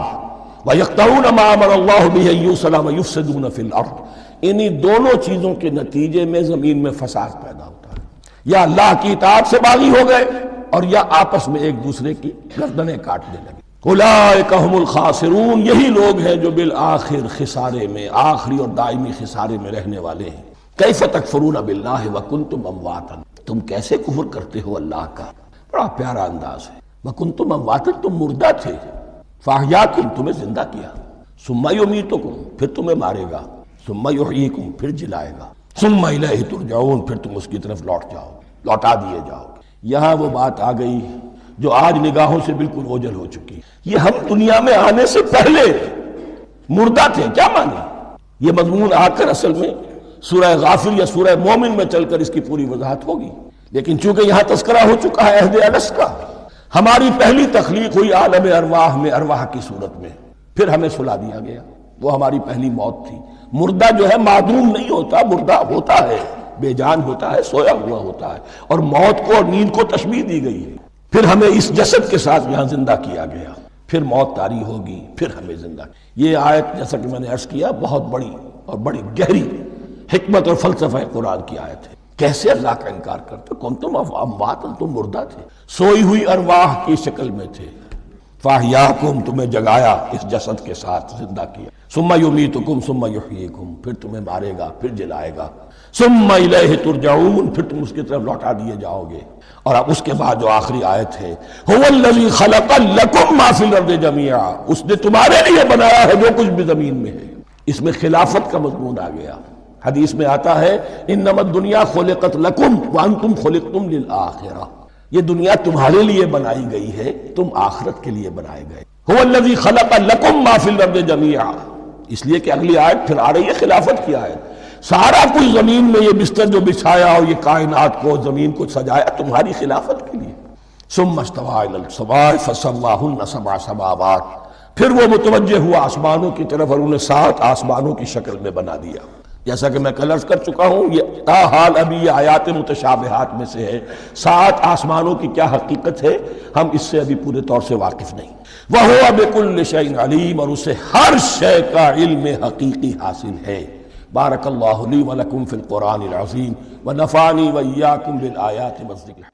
وَيَقْطَعُونَ مَا أَمَرَ اللَّهُ بِهِ أَن يُوصَلَ وَيُفْسِدُونَ فِي الْأَرْضِ، انہی دونوں چیزوں کے نتیجے میں زمین میں فساد پیدا ہوتا ہے، یا اللہ کی اطاعت سے باغی ہو گئے اور یا آپس میں ایک دوسرے کی گردنیں کاٹنے لگے۔ اولئک هم الخاسرون، یہی لوگ ہیں جو بالآخر خسارے میں، آخری اور دائمی خسارے میں رہنے والے ہیں۔ کیف تکفرون باللہ وکنتم امواتا، تم کیسے کفر کرتے ہو اللہ کا؟ بڑا پیارا انداز ہے۔ وکنتم امواتا، تم مردہ تھے، فاحیاکم، تمہیں زندہ کیا، ثم یمیتکم، پھر تمہیں مارے گا، ثم یحییکم، پھر جلائے گا، ثم الیہ ترجعون، پھر تم اس کی طرف لوٹا دیے جاؤ گے۔ یہاں وہ بات آ گئی جو آج نگاہوں سے بالکل اوجھل ہو چکی۔ یہ ہم دنیا میں آنے سے پہلے مردہ تھے، کیا مانے؟ یہ مضمون آ کر اصل میں سورہ غافر یا سورہ مومن میں چل کر اس کی پوری وضاحت ہوگی، لیکن چونکہ یہاں تذکرہ ہو چکا ہے عہد الست کا، ہماری پہلی تخلیق ہوئی عالم ارواح میں، ارواح کی صورت میں، پھر ہمیں سلا دیا گیا، وہ ہماری پہلی موت تھی۔ مردہ جو ہے معدوم نہیں ہوتا، مردہ ہوتا ہے، بے جان ہوتا ہے، سویا ہوا ہوتا ہے، اور موت کو اور نیند کو تشبیہ دی گئی ہے۔ پھر ہمیں اس جسد کے ساتھ یہاں زندہ کیا گیا، پھر موت طاری ہوگی، پھر ہمیں زندہ۔ یہ آیت جیسا کہ میں نے عرض کیا بہت بڑی اور بڑی گہری حکمت اور فلسفہ قرآن کی آیت ہے۔ کیسے اللہ کا انکار کرتے؟ کنتم اموات، تم مردہ تھے، سوئی ہوئی ارواح کی شکل میں تھے، فاحیاکم، تمہیں جگایا اس جسد کے ساتھ، زندہ کیا، ثم یمیتکم ثم یحییکم، پھر تمہیں مارے گا، پھر جلائے گا، ثم الیہ ترجعون، پھر تم اس کی طرف لوٹا دیے جاؤ گے۔ اور اب اس کے بعد جو آخری آیت ہے، هو الذی خلق لکم ما فی الارض جمیعا، اس نے تمہارے لیے بنایا ہے جو کچھ بھی زمین میں ہے۔ اس میں خلافت کا مضمون آ گیا۔ حدیث میں آتا ہے انما الدنیا خلقت لکم وانتم خلقتم للآخرہ، یہ دنیا تمہارے لیے بنائی گئی ہے، تم آخرت کے لیے بنائے گئے۔ هو الذی خلق لکم ما فی الارض جمیعا، اس لیے کہ اگلی آیت پھر آ رہی ہے خلافت کی آیت۔ سارا کچھ زمین میں یہ بستر جو بچھایا اور یہ کائنات کو، زمین کو سجایا تمہاری خلافت کے لیے۔ ثم استوى الى السماء فسواهن سبع سماوات، پھر وہ متوجہ ہوا آسمانوں کی طرف اور انہیں 7 آسمانوں کی شکل میں بنا دیا۔ جیسا کہ میں کل عرض کر چکا ہوں، یہ تاحال ابھی یہ آیات متشابہات میں سے ہے۔ 7 آسمانوں کی کیا حقیقت ہے ہم اس سے ابھی پورے طور سے واقف نہیں۔ وَهُوَ بِكُلِّ شَيْءٍ عَلِيمٌ، اور اسے ہر شے کا علم حقیقی حاصل ہے۔ بارک اللہ لی ولکم فی القرآن العظیم ونفعنی وإیاکم بالآیات والذکر۔